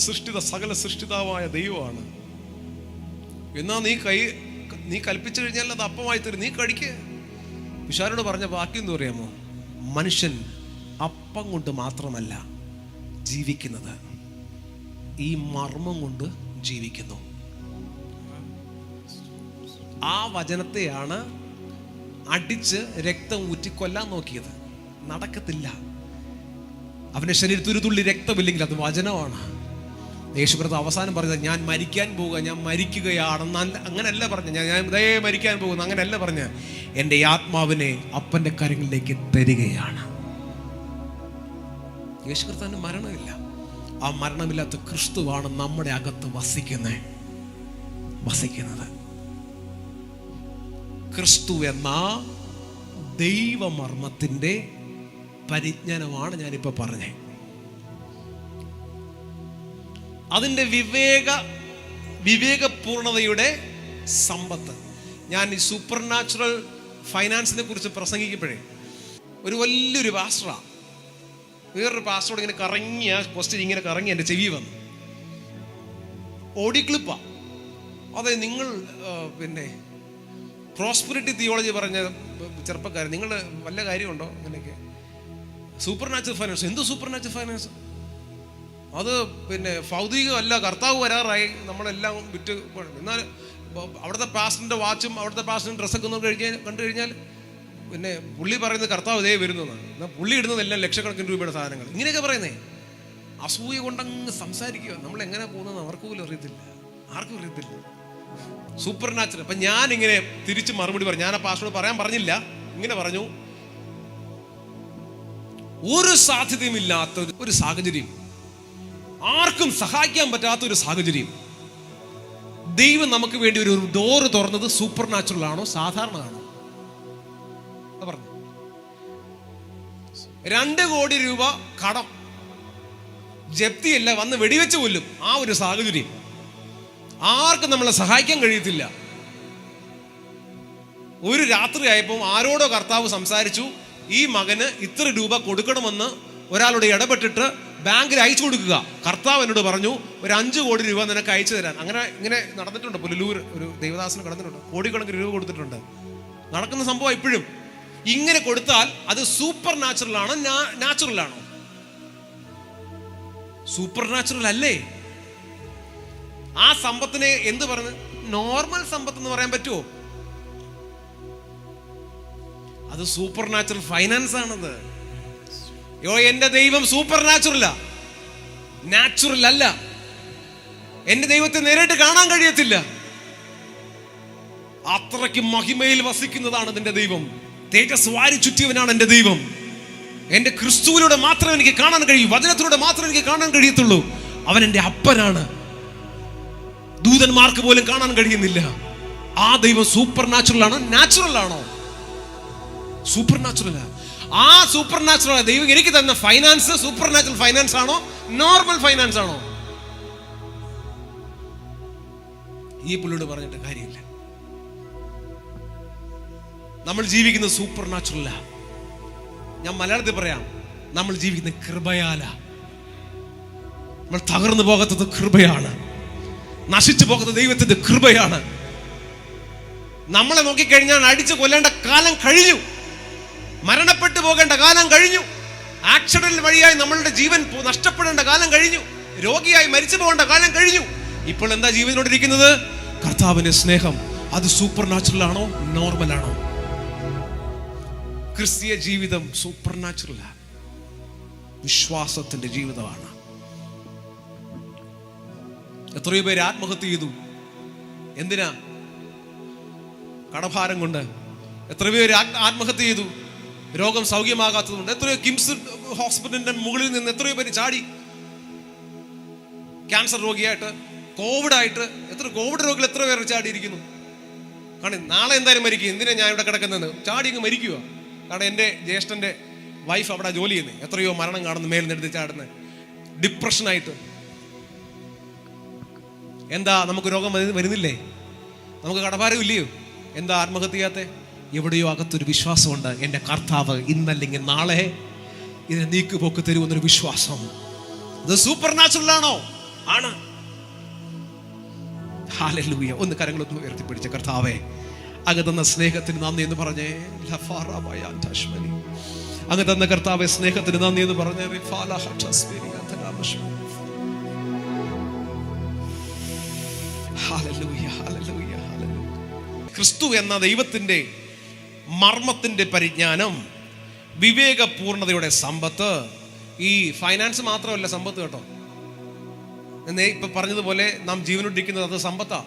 സകല സൃഷ്ടിതാവായ ദൈവമാണ്. എന്നാ നീ കൽപ്പിച്ചു കഴിഞ്ഞാൽ അത് അപ്പമായി തരും, നീ കഴിക്കുക. പിശാചോട് പറഞ്ഞ വാക്യം എന്ന് പറയാമോ? മനുഷ്യൻ അപ്പം കൊണ്ട് മാത്രമല്ല ജീവിക്കുന്നത്, ഈ മർമ്മം കൊണ്ട് ജീവിക്കുന്നു. ആ വചനത്തെയാണ് അടിച്ച് രക്തം ഊറ്റിക്കൊല്ലാൻ നോക്കിയത്. നടക്കത്തില്ല. അവന്റെ ശരീരത്തിൽ ഒരു തുള്ളി രക്തമില്ലെങ്കിൽ അത് വചനമാണ്. യേശു കർത്താവ് അവസാനം പറഞ്ഞത്, ഞാൻ മരിക്കാൻ പോവുക, ഞാൻ മരിക്കുകയാണെന്ന്. അങ്ങനെയല്ല പറഞ്ഞ, ഞാൻ ദയേ മരിക്കാൻ പോകുന്നു, അങ്ങനെയല്ല പറഞ്ഞ, എൻ്റെ ആത്മാവിനെ അപ്പൻ്റെ കരങ്ങളിലേക്ക് തരികയാണ്. യേശു കർത്താവിന് മരണമില്ല. ആ മരണമില്ലാത്ത ക്രിസ്തുവാണ് നമ്മുടെ അകത്ത് വസിക്കുന്നത്. ക്രിസ്തു എന്ന ദൈവമർമ്മത്തിൻ്റെ പരിജ്ഞാനമാണ് ഞാനിപ്പോൾ പറഞ്ഞത്. അതിൻ്റെ വിവേകപൂർണതയുടെ സമ്പത്ത്. ഞാൻ ഈ സൂപ്പർ നാച്ചുറൽ ഫൈനാൻസിനെ കുറിച്ച് പ്രസംഗിക്കുമ്പോഴേ ഒരു വലിയൊരു പാസ്റ്ററാണ്, വേറൊരു പാസ്റ്ററോട് ഇങ്ങനെ കറങ്ങിയ ക്വസ്റ്റ്യൻ ഇങ്ങനെ കറങ്ങി എൻ്റെ ചെവി വന്നു. ഓഡിയോ ക്ലിപ്പാ. അതെ, നിങ്ങൾ പിന്നെ പ്രോസ്പെരിറ്റി തിയോളജി പറഞ്ഞ ചെറുപ്പക്കാരൻ, നിങ്ങൾ വല്ല കാര്യമുണ്ടോ അങ്ങനെയൊക്കെ? Super natural finance. എന്ത് സൂപ്പർ നാച്ചുറൽ ഫൈനാൻസ്? അത് പിന്നെ ഭൗതികമല്ല, കർത്താവ് വരാറായി, നമ്മളെല്ലാം വിറ്റ്. എന്നാൽ അവിടുത്തെ പാസ്റ്ററിൻ്റെ വാച്ചും അവിടുത്തെ പാസ്റ്ററിൻ്റെ ഡ്രസ്സൊക്കെ ഒന്ന് കണ്ടു കഴിഞ്ഞാൽ പിന്നെ പുള്ളി പറയുന്നത് കർത്താവ് ഇതേ വരുന്നതാണ്. എന്നാൽ പുള്ളി ഇടുന്നതെല്ലാം ലക്ഷക്കണക്കിന് രൂപയുടെ സാധനങ്ങൾ. ഇങ്ങനെയൊക്കെ പറയുന്നേ. അസൂയ കൊണ്ടങ്ങ് സംസാരിക്കുക. നമ്മൾ എങ്ങനെ പോകുന്നത് അവർക്ക് പോലും അറിയത്തില്ല, ആർക്കും അറിയത്തില്ല. Super natural. അപ്പം ഞാനിങ്ങനെ തിരിച്ച് മറുപടി പറഞ്ഞു. ഞാൻ ആ പാസ്റ്ററോട് പറയാൻ പറഞ്ഞില്ല, ഇങ്ങനെ പറഞ്ഞു, ഒരു സാധ്യതയുമില്ലാത്ത ഒരു സാഹചര്യം, ആർക്കും സഹായിക്കാൻ പറ്റാത്ത ഒരു സാഹചര്യം, ദൈവം നമുക്ക് വേണ്ടി ഒരു ഡോറ് തുറന്നത് സൂപ്പർ നാച്ചുറൽ ആണോ സാധാരണ ആണോ? പറഞ്ഞു. 2 കോടി രൂപ കടം, ജപ്തിയല്ല, വന്ന് വെടിവെച്ച് കൊല്ലും. ആ ഒരു സാഹചര്യം, ആർക്കും നമ്മളെ സഹായിക്കാൻ കഴിയത്തില്ല. ഒരു രാത്രി ആയപ്പോൾ ആരോടോ കർത്താവ് സംസാരിച്ചു, ഈ മകന് ഇത്ര രൂപ കൊടുക്കണമെന്ന് ഒരാളോട് ഇടപെട്ടിട്ട് ബാങ്കിൽ അയച്ചു കൊടുക്കുക. കർത്താവ് എന്നോട് പറഞ്ഞു, ഒരു 5 കോടി രൂപ നിനക്ക് അയച്ചു തരാൻ. അങ്ങനെ ഇങ്ങനെ നടന്നിട്ടുണ്ട്. പുനലൂർ ഒരു ദൈവദാസന് കടന്നിട്ടുണ്ട്. കോടിക്കണക്കിന് രൂപ കൊടുത്തിട്ടുണ്ട്. നടക്കുന്ന സംഭവം ഇപ്പോഴും. ഇങ്ങനെ കൊടുത്താൽ അത് സൂപ്പർ നാച്ചുറൽ ആണോ നാച്ചുറൽ ആണോ? സൂപ്പർ നാച്ചുറൽ അല്ലേ? ആ സമ്പത്തിനെ എന്ത് പറഞ്ഞു? നോർമൽ സമ്പത്ത് എന്ന് പറയാൻ പറ്റുമോ? അത് സൂപ്പർ നാച്ചുറൽ ഫൈനാൻസ് ആണത്. എന്റെ ദൈവം സൂപ്പർ നാച്ചുറലാ, നാച്ചുറൽ അല്ല. എന്റെ ദൈവത്തെ നേരിട്ട് കാണാൻ കഴിയത്തില്ല. അത്രയ്ക്ക് മഹിമയിൽ വസിക്കുന്നതാണ് നിന്റെ ദൈവം. തേജസ് വാരി ചുറ്റിയവനാണ് എന്റെ ദൈവം. എന്റെ ക്രിസ്തുവിലൂടെ മാത്രമേ എനിക്ക് കാണാൻ കഴിയൂ, വചനത്തിലൂടെ മാത്രമേ എനിക്ക് കാണാൻ കഴിയത്തുള്ളൂ. അവൻ എന്റെ അപ്പനാണ്. ദൂതന്മാർക്ക് പോലും കാണാൻ കഴിയുന്നില്ല. ആ ദൈവം സൂപ്പർ നാച്ചുറൽ ആണോ നാച്ചുറൽ ആണോ? Super natural. ആ സൂപ്പർ നാച്ചുറൽ ദൈവം എനിക്ക് തന്ന ഫൈനാൻസ് സൂപ്പർ നാച്ചുറൽ ഫൈനാൻസ് ആണോ നോർമൽ ഫൈനാൻസ് ആണോ? ഈ പുള്ളിയോട് പറഞ്ഞിട്ട് കാര്യമില്ല. നമ്മൾ ജീവിക്കുന്നത് സൂപ്പർ നാച്ചുറല. ഞാൻ മലയാളത്തിൽ പറയാം, നമ്മൾ ജീവിക്കുന്നത് കൃപയാല. നമ്മൾ തകർന്നു പോകാത്തത് കൃപയാണ്, നശിച്ചു പോകുന്നത് ദൈവത്തിന്റെ കൃപയാണ്. നമ്മളെ നോക്കിക്കഴിഞ്ഞാൽ അടിച്ചു കൊല്ലേണ്ട കാലം കഴിഞ്ഞു, മരണപ്പെട്ടു പോകേണ്ട കാലം കഴിഞ്ഞു, ആക്സിഡന്റ് വഴിയായി നമ്മളുടെ ജീവൻ നഷ്ടപ്പെടേണ്ട കാലം കഴിഞ്ഞു, രോഗിയായി മരിച്ചു പോകേണ്ട കാലം കഴിഞ്ഞു. ഇപ്പോൾ എന്താ ജീവനോടിരിക്കുന്നത്? കർത്താവിന്റെ സ്നേഹം. അത് സൂപ്പർ നാച്ചുറൽ ആണോ നോർമൽ ആണോ? ക്രിസ്തീയ ജീവിതം സൂപ്പർ നാച്ചുറൽ, വിശ്വാസത്തിന്റെ ജീവിതമാണ്. എത്രയോ പേര് ആത്മഹത്യ ചെയ്തു. എന്തിനാ? കടഭാരം കൊണ്ട്. എത്ര പേര് ആത്മഹത്യ ചെയ്തു? രോഗം സൗഖ്യമാകാത്തതുകൊണ്ട്. എത്രയോ കിംസ് ഹോസ്പിറ്റലിന്റെ മുകളിൽ നിന്ന് എത്രയോ പേര് ചാടി. ക്യാൻസർ രോഗിയായിട്ട്, കോവിഡായിട്ട് എത്ര കോവിഡ് രോഗികൾ എത്ര പേര് ചാടിയിരിക്കുന്നു. കാരണം നാളെ എന്തായാലും മരിക്കും, എന്തിനാ ഞാൻ ഇവിടെ കിടക്കുന്നത്? ചാടി അങ്ങ് മരിക്കുക. കാരണം എൻ്റെ ജ്യേഷ്ഠൻ്റെ വൈഫ് അവിടെ ജോലി ചെയ്യുന്നത്. എത്രയോ മരണം കാണുന്നു, മേലിനെടുത്ത് ചാടുന്നത്, ഡിപ്രഷനായിട്ട്. എന്താ നമുക്ക് രോഗം വരുന്നില്ലേ? നമുക്ക് കടഭാരം ഇല്ലയോ? എന്താ ആത്മഹത്യ ചെയ്യാത്ത? എവിടെയോ അകത്തൊരു വിശ്വാസമുണ്ട്, എൻ്റെ കർത്താവ് ഇന്നല്ലെങ്കിൽ നാളെ ഇതിനെ നീക്കുപോക്ക് തരുമെന്നൊരു വിശ്വാസം. ഇത് സൂപ്പർ നാച്ചുറൽ ആണോ? ആണ്. ഹല്ലേലൂയ. ഒന്ന് കരങ്ങളൊന്ന് ഉയർത്തിപ്പിടിച്ച കർത്താവേ, അങ്ങ് തന്ന സ്നേഹത്തിന് നന്ദി എന്ന് പറഞ്ഞേ. അങ്ങ് തന്ന കർത്താവെ സ്നേഹത്തിന് നന്ദി എന്ന് പറഞ്ഞേ. ക്രിസ്തു എന്ന ദൈവത്തിന്റെ മർമ്മത്തിന്റെ പരിജ്ഞാനം, വിവേകപൂർണതയുടെ സമ്പത്ത്. ഈ ഫൈനാൻസ് മാത്രമല്ല സമ്പത്ത് കേട്ടോ. ഇപ്പൊ പറഞ്ഞതുപോലെ നാം ജീവനോടിരിക്കുന്നത് അത് സമ്പത്താ.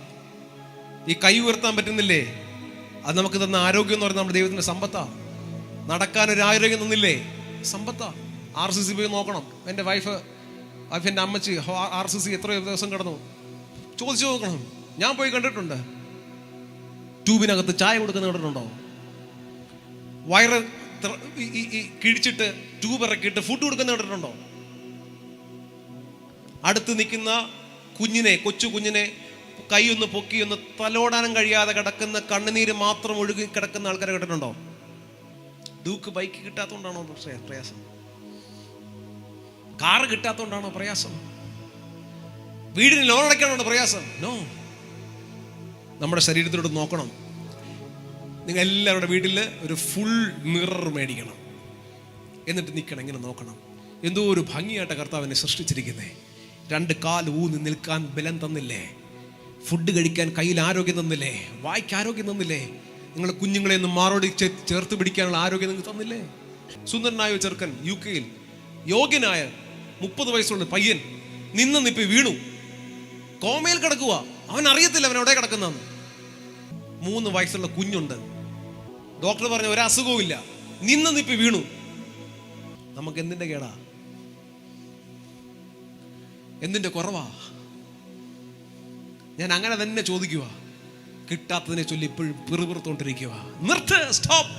ഈ കൈ ഉയർത്താൻ പറ്റുന്നില്ലേ? അത് നമുക്ക് തന്ന ആരോഗ്യം എന്ന് പറയുന്നത് നമ്മുടെ ദൈവത്തിന്റെ സമ്പത്താ. നടക്കാനൊരു ആരോഗ്യം തന്നില്ലേ? സമ്പത്താ. RCC പോയി നോക്കണം. എൻ്റെ വൈഫിൻ്റെ അമ്മച്ചി RCC എത്രയോ ദിവസം കിടന്നു, ചോദിച്ചു നോക്കണം. ഞാൻ പോയി കണ്ടിട്ടുണ്ട്. ട്യൂബിനകത്ത് ചായ കൊടുക്കുന്ന കണ്ടിട്ടുണ്ടോ? വയറ് കിഴിച്ചിട്ട് ട്യൂബ് ഇറക്കിയിട്ട് ഫുഡ് കൊടുക്കുന്ന കണ്ടിട്ടുണ്ടോ? അടുത്ത് നിൽക്കുന്ന കുഞ്ഞിനെ, കൊച്ചു കുഞ്ഞിനെ കൈ ഒന്ന് പൊക്കി ഒന്ന് തലോടാനും കഴിയാതെ കിടക്കുന്ന, കണ്ണുനീര് മാത്രം ഒഴുകി കിടക്കുന്ന ആൾക്കാരെ കേട്ടിട്ടുണ്ടോ? ഡൂക്ക് ബൈക്ക് കിട്ടാത്തതുകൊണ്ടാണോ പ്രയാസം? കാറ് കിട്ടാത്തതുകൊണ്ടാണോ പ്രയാസം? വീടിന് ലോൺ അടയ്ക്കാനാണോ പ്രയാസം? നോ. നമ്മുടെ ശരീരത്തിലോട്ട് നോക്കണം. നിങ്ങൾ എല്ലാവരുടെ വീട്ടിൽ ഒരു ഫുൾ മിറർ മേടിക്കണം, എന്നിട്ട് നിൽക്കണം, ഇങ്ങനെ നോക്കണം. എന്തോ ഒരു ഭംഗിയായിട്ട് കർത്താവിനെ സൃഷ്ടിച്ചിരിക്കുന്നേ. 2 കാൽ ഊന്നി നിൽക്കാൻ ബലം തന്നില്ലേ? ഫുഡ് കഴിക്കാൻ കയ്യിൽ ആരോഗ്യം തന്നില്ലേ? വായ്ക്ക് ആരോഗ്യം തന്നില്ലേ? നിങ്ങളെ കുഞ്ഞുങ്ങളെ ഒന്ന് മാറോടി ചേർത്ത് പിടിക്കാനുള്ള ആരോഗ്യം നിങ്ങൾക്ക് തന്നില്ലേ? സുന്ദരനായ ചെറുക്കൻ UK യോഗ്യനായ 30 വയസ്സുള്ള പയ്യൻ നിപ്പി വീണു, കോമയിൽ കിടക്കുക. അവൻ അറിയത്തില്ല അവൻ എവിടെ കിടക്കുന്നതെന്ന്. 3 വയസ്സുള്ള കുഞ്ഞുണ്ട്. ഡോക്ടർ പറഞ്ഞ ഒരു അസുഖവും ഇല്ല, നിപ്പി വീണു. നമുക്ക് എന്തിന്റെ കേടാ? എന്തിന്റെ കുറവാ? ഞാൻ അങ്ങനെ തന്നെ ചോദിക്കുക. കിട്ടാത്തതിനെ ചൊല്ലി ഇപ്പോഴും പിറുപിറുത്തോണ്ടിരിക്കുക. നിർത്ത്, സ്റ്റോപ്പ്.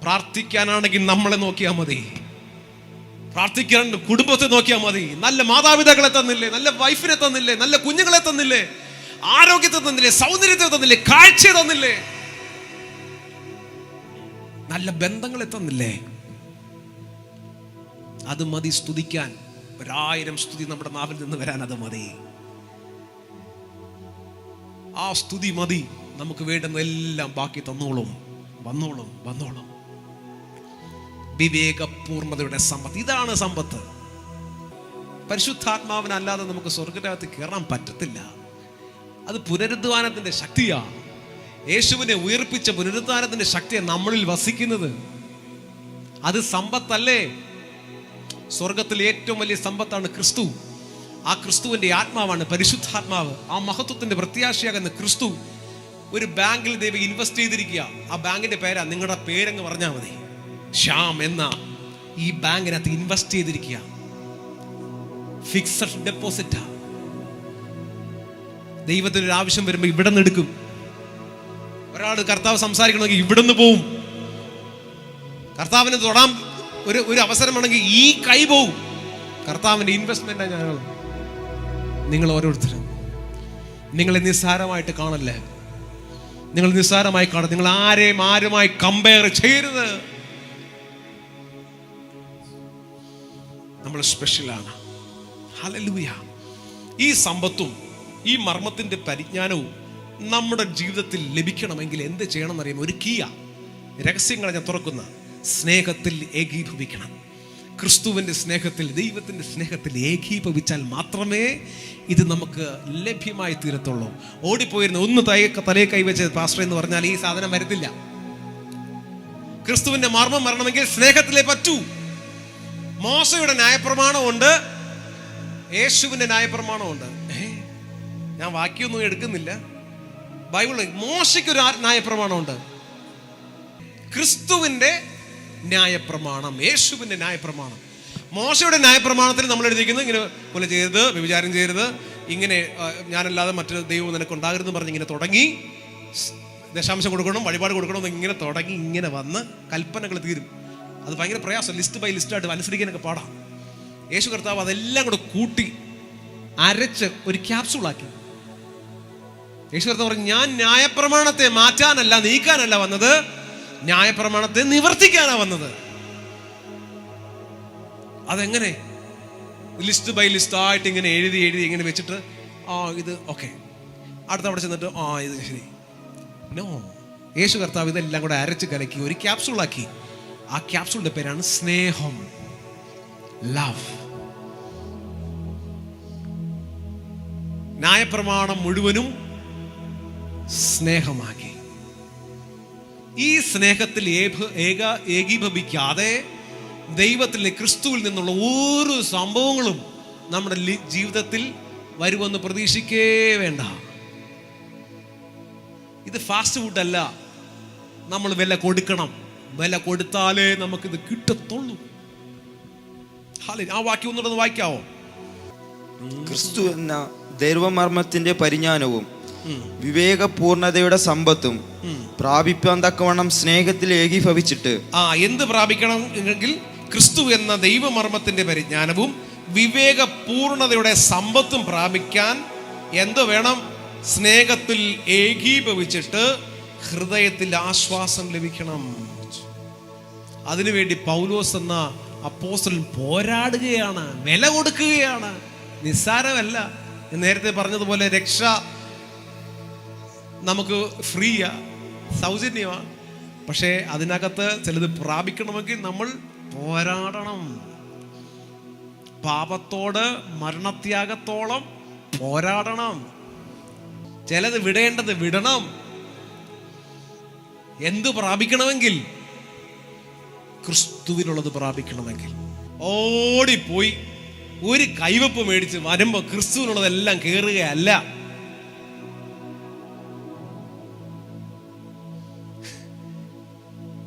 പ്രാർത്ഥിക്കാനാണെങ്കിൽ നമ്മളെ നോക്കിയാൽ മതി. പ്രാർത്ഥിക്കാൻ കുടുംബത്തെ നോക്കിയാൽ മതി. നല്ല മാതാപിതാക്കളെ തന്നില്ലേ? നല്ല വൈഫിനെ തന്നില്ലേ? നല്ല കുഞ്ഞുങ്ങളെ തന്നില്ലേ? ആരോഗ്യത്തെ തന്നില്ലേ? സൗന്ദര്യത്തെ തന്നില്ലേ? കാഴ്ച തന്നില്ലേ? നല്ല ബന്ധങ്ങളെ തന്നില്ലേ? അത് മതി സ്തുതിക്കാൻ. 1000 സ്തുതി നമ്മുടെ നാവിൽ നിന്ന് വരാൻ അത് മതി. ആ സ്തുതി മതി. നമുക്ക് വേണ്ടുന്നതെല്ലാം ബാക്കി തന്നോളും. വന്നോളും. വിവേകപൂർണതയുടെ സമ്പത്ത്, ഇതാണ് സമ്പത്ത്. പരിശുദ്ധാത്മാവിനല്ലാതെ നമുക്ക് സ്വർഗ്ഗരാജ്യത്തിൽ കയറാൻ പറ്റത്തില്ല. അത് പുനരുദ്ധാനത്തിന്റെ ശക്തിയാണ്. യേശുവിനെ ഉയർപ്പിച്ച പുനരുദ്ധാനത്തിന്റെ ശക്തിയാണ് നമ്മളിൽ വസിക്കുന്നത്. അത് സമ്പത്തല്ലേ? സ്വർഗത്തിൽ ഏറ്റവും വലിയ സമ്പത്താണ് ക്രിസ്തു. ആ ക്രിസ്തുവിന്റെ ആത്മാവാണ് പരിശുദ്ധാത്മാവ്. ആ മഹത്വത്തിന്റെ പ്രത്യാശയാകുന്ന ക്രിസ്തു ഒരു ബാങ്കിൽ ദൈവം ഇൻവെസ്റ്റ് ചെയ്തിരിക്കുക. ആ ബാങ്കിന്റെ പേരാ, നിങ്ങളുടെ പേരങ്ങ് പറഞ്ഞാൽ മതി, ശ്യാം എന്ന ഈ ബാങ്കിനകത്ത് ഇൻവെസ്റ്റ് ചെയ്തിരിക്കുക. ഫിക്സഡ് ഡെപ്പോസിറ്റാ. ദൈവത്തിന് ഒരു ആവശ്യം വരുമ്പോൾ ഇവിടെ നിന്ന് എടുക്കും. ഒരാൾ കർത്താവ് സംസാരിക്കണമെങ്കിൽ ഇവിടെ നിന്ന് പോവും. കർത്താവിനെ തൊടാൻ ഒരു അവസരമാണെങ്കിൽ ഈ കൈ പോവും. കർത്താവിന്റെ ഇൻവെസ്റ്റ്മെന്റാണ് ഞങ്ങൾ. നിങ്ങൾ ഓരോരുത്തരും നിങ്ങളെ നിസ്സാരമായിട്ട് കാണല്ലേ. നിങ്ങൾ നിസ്സാരമായി കാണും. നിങ്ങൾ ആരുമായി കമ്പയർ ചെയ്യരുത്. നമ്മൾ സ്പെഷ്യലാണ്. ഹല്ലേലൂയ. ഈ സമ്പത്തും ഈ മർമ്മത്തിന്റെ പരിജ്ഞാനവും നമ്മുടെ ജീവിതത്തിൽ ലഭിക്കണമെങ്കിൽ എന്ത് ചെയ്യണം എന്നറിയാം? ഒരു കീയ രഹസ്യങ്ങളെ ഞാൻ തുറക്കുന്ന സ്നേഹത്തിൽ ഏകീഭവിക്കണം. ക്രിസ്തുവിന്റെ സ്നേഹത്തിൽ, ദൈവത്തിന്റെ സ്നേഹത്തിൽ ഏകീഭവിച്ചാൽ മാത്രമേ ഇത് നമുക്ക് ലഭ്യമായി തീരത്തുള്ളൂ. ഓടിപ്പോയിരുന്ന ഒന്ന് തലയെ കൈവച്ച് പാസ്റ്റർ എന്ന് പറഞ്ഞാൽ ഈ സാധനം വരത്തില്ല. ക്രിസ്തുവിന്റെ മർമ്മം വരണമെങ്കിൽ സ്നേഹത്തിലേ പറ്റൂ. മോശയുടെ ന്യായപ്രമാണമുണ്ട്, യേശുവിന്റെ ന്യായപ്രമാണമുണ്ട്. ഞാൻ വാക്യമൊന്നും എടുക്കുന്നില്ല. ബൈബിളിൽ മോശയ്ക്കൊരു ന്യായപ്രമാണമുണ്ട്, ക്രിസ്തുവിന്റെ ന്യായപ്രമാണം, യേശുവിന്റെ ന്യായപ്രമാണം. മോശയുടെ ന്യായപ്രമാണത്തിൽ നമ്മൾ എഴുതിയിരിക്കുന്നത് ഇങ്ങനെ കൊല ചെയ്യരുത്, വ്യഭിചാരം ചെയ്യരുത്, ഇങ്ങനെ ഞാനല്ലാതെ മറ്റൊരു ദൈവം നിനക്ക് ഉണ്ടാകരുതെന്ന് പറഞ്ഞ് ഇങ്ങനെ തുടങ്ങി, ദശാംശം കൊടുക്കണം, വഴിപാട് കൊടുക്കണം എന്ന് ഇങ്ങനെ തുടങ്ങി ഇങ്ങനെ വന്ന് കൽപ്പനകൾ തീരും. അത് ഭയങ്കര പ്രയാസം, ലിസ്റ്റ് ബൈ ലിസ്റ്റായിട്ട് അനുസരിക്കാനൊക്കെ പാടാം. യേശു കർത്താവ് അതെല്ലാം കൂടെ കൂട്ടി അരച്ച് ഒരു ക്യാപ്സൂളാക്കി. യേശു കർത്താവ് പറഞ്ഞു, ഞാൻ ന്യായപ്രമാണത്തെ മാറ്റാനല്ല നീക്കാനല്ല വന്നത്, ന്യായപ്രമാണത്തെ നിവർത്തിക്കാനാ വന്നത്. അതെങ്ങനെ? ലിസ്റ്റ് ബൈ ലിസ്റ്റ് ആയിട്ട് ഇങ്ങനെ എഴുതി ഇങ്ങനെ വെച്ചിട്ട് ഇത് ഓക്കെ, അടുത്ത അവിടെ ചെന്നിട്ട് ഇത് ശരി. നോ, യേശു കർത്താവ് ഇതെല്ലാം കൂടെ അരച്ച് കലക്കി ഒരു ക്യാപ്സൂളാക്കി. ആ ക്യാപ്സൂളിന്റെ പേരാണ് സ്നേഹം, ലവ്. ന്യായപ്രമാണം മുഴുവനും സ്നേഹമാക്കി. ഈ സ്നേഹത്തിൽ ഏകീഭവിക്കാതെ ദൈവത്തിലെ ക്രിസ്തുവിൽ നിന്നുള്ള ഓരോ സംഭവങ്ങളും നമ്മുടെ ജീവിതത്തിൽ വരുമെന്ന് പ്രതീക്ഷിക്കേ വേണ്ട. ഇത് ഫാസ്റ്റ് ഫുഡ് അല്ല. നമ്മൾ വില കൊടുക്കണം. വില കൊടുത്താലേ നമുക്കിത് കിട്ടത്തുള്ളൂ. ആ വാക്യം ഒന്നുകൂടെ വായിക്കാവോ? ക്രിസ്തു എന്ന ദൈവമർമ്മത്തിന്റെ പരിജ്ഞാനവും വിവേകപൂർണതയുടെ സമ്പത്തും പ്രാപിപ്പാൻ തക്കവണ്ണം സ്നേഹത്തിൽ ഏകീഭവിച്ചിട്ട്. എന്ത് പ്രാപിക്കണം എങ്കിൽ ക്രിസ്തു എന്ന ദൈവമർമ്മത്തിന്റെ പരിജ്ഞാനവും വിവേകപൂർണതയുടെ സമ്പത്തും പ്രാപിക്കാൻ എന്ത് വേണം? സ്നേഹത്തിൽ ഏകീഭവിച്ചിട്ട് ഹൃദയത്തിൽ ആശ്വാസം ലഭിക്കണം. അതിനുവേണ്ടി പൗലോസ് എന്ന അപ്പോസ്തലൻ പോരാടുകയാണ്, വില കൊടുക്കുകയാണ്. നിസ്സാരമല്ല. നേരത്തെ പറഞ്ഞതുപോലെ രക്ഷ നമുക്ക് ഫ്രീയാ, സൗജന്യമാണ്. പക്ഷേ അതിനകത്ത് ചിലത് പ്രാപിക്കണമെങ്കിൽ നമ്മൾ പോരാടണം. പാപത്തോട് മരണത്യാഗത്തോളം പോരാടണം. ചിലത് വിടേണ്ടത് വിടണം. എന്ത് പ്രാപിക്കണമെങ്കിൽ? ക്രിസ്തുവിനുള്ളത് പ്രാപിക്കണമെങ്കിൽ ഓടിപ്പോയി ഒരു കൈവപ്പ് മേടിച്ച് വരുമ്പോ ക്രിസ്തുവിനുള്ളതെല്ലാം കയറുകയല്ല.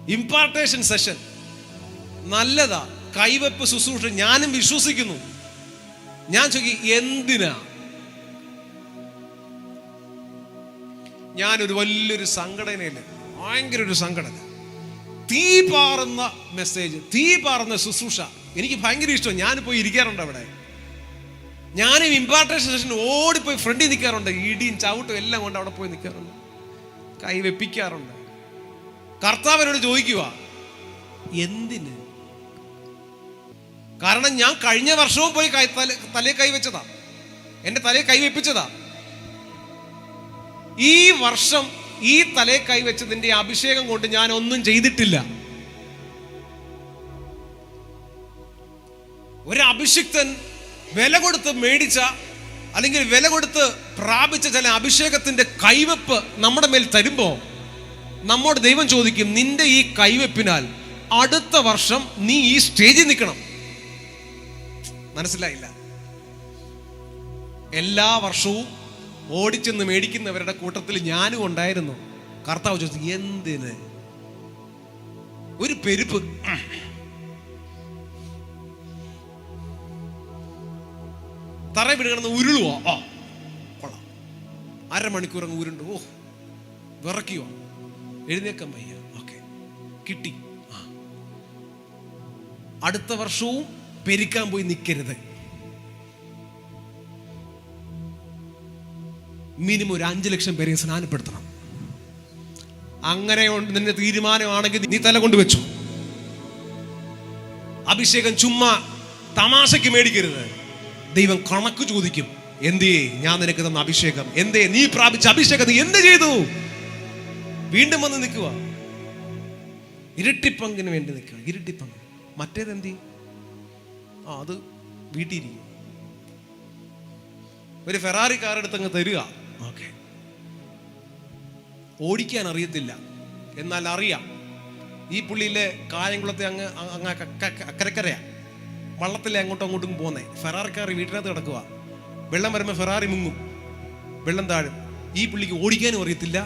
ഇമ്പാർട്ടേഷൻ സെഷൻ നല്ലതാ, കൈവപ്പ് ശുശ്രൂഷ ഞാനും വിശ്വസിക്കുന്നു. ഞാൻ ചോദിക്കും, എന്തിനാ? ഞാനൊരു വലിയൊരു സംഘടനയില്, ഭയങ്കര ഒരു സംഘടന, തീ പാറുന്ന മെസ്സേജ്, തീ പാറുന്ന ശുശ്രൂഷ എനിക്ക് ഭയങ്കര ഇഷ്ടം. ഞാൻ പോയി ഇരിക്കാറുണ്ട് അവിടെ. ഞാനും ഇമ്പാർട്ടേഷൻ സെഷൻ ഓടിപ്പോയി ഫ്രണ്ടിൽ നിൽക്കാറുണ്ട്. ഇടിയും ചവിട്ടും എല്ലാം കൊണ്ട് അവിടെ പോയി നിൽക്കാറുണ്ട്, കൈ വെപ്പിക്കാറുണ്ട്. കർത്താവിനോട് ചോദിക്കുക, എന്തിന്? കാരണം ഞാൻ കഴിഞ്ഞ വർഷവും പോയി തലയെ കൈവച്ചതാ, എന്റെ തലയെ കൈവെപ്പിച്ചതാ. ഈ വർഷം ഈ തലയെ കൈവച്ചതിന്റെ അഭിഷേകം കൊണ്ട് ഞാൻ ഒന്നും ചെയ്തിട്ടില്ല. ഒരു അഭിഷിക്തൻ വില കൊടുത്ത് മേടിച്ച അല്ലെങ്കിൽ വില കൊടുത്ത് പ്രാപിച്ച ചില അഭിഷേകത്തിന്റെ കൈവെപ്പ് നമ്മുടെ മേൽ തരുമ്പോ നമ്മോട് ദൈവം ചോദിക്കും, നിന്റെ ഈ കൈവെപ്പിനാൽ അടുത്ത വർഷം നീ ഈ സ്റ്റേജിൽ നിൽക്കണം. മനസ്സിലായില്ല? എല്ലാ വർഷവും ഓടിച്ചെന്ന് മേടിക്കുന്നവരുടെ കൂട്ടത്തിൽ ഞാനും ഉണ്ടായിരുന്നു. കർത്താവ് ചോദിച്ചു, എന്തിന്? ഒരു പെരുപ്പ്. തറ വീട് കിടന്ന് ഉരുളുവോ? കൊള്ളാം. അരമണിക്കൂർ അങ്ങ് ഉരുണ്ട്. ഓ, വിറയ്ക്കുവോ? എഴുന്നേക്കാൻ വയ്യ. ഓക്കെ, കിട്ടി. അടുത്ത വർഷവും പെരുക്കാൻ പോയി നിൽക്കരുത്. മിനിമം ഒരു 5 ലക്ഷം പേരെ സ്നാനപ്പെടുത്തണം. അങ്ങനെ നിന്റെ തീരുമാനമാണെങ്കിൽ നീ തല കൊണ്ട് വെച്ചു. അഭിഷേകം ചുമ്മാ തമാശയ്ക്ക് മേടിക്കരുത്. ദൈവം കണക്ക് ചോദിക്കും. എന്തേ ഞാൻ നിനക്ക് തന്ന അഭിഷേകം? എന്തേ നീ പ്രാപിച്ച അഭിഷേകം നീ എന്ത് ചെയ്തു? വീണ്ടും വന്ന് നിൽക്കുക. ഇരട്ടിപ്പങ്കിന് വേണ്ടി നിൽക്കുക. ഇരട്ടിപ്പങ്ക്. മറ്റേതെന്തി? അത് വീട്ടിലിരിക്കും. ഒരു ഫെറാറി കാർ എടുത്തങ്ങ് തരിക. ഓക്കെ, ഓടിക്കാൻ അറിയത്തില്ല, എന്നാൽ അറിയാം. ഈ പുള്ളിയിലെ കായംകുളത്തെ അങ്ങ് അക്കരക്കരയാ, വള്ളത്തിലെ അങ്ങോട്ടും അങ്ങോട്ടും പോന്നേ. ഫെറാറി കാർ വീട്ടിനകത്ത് കിടക്കുക. വെള്ളം വരുമ്പോൾ ഫെറാറി മുങ്ങും, വെള്ളം താഴും. ഈ പുള്ളിക്ക് ഓടിക്കാനും അറിയത്തില്ല,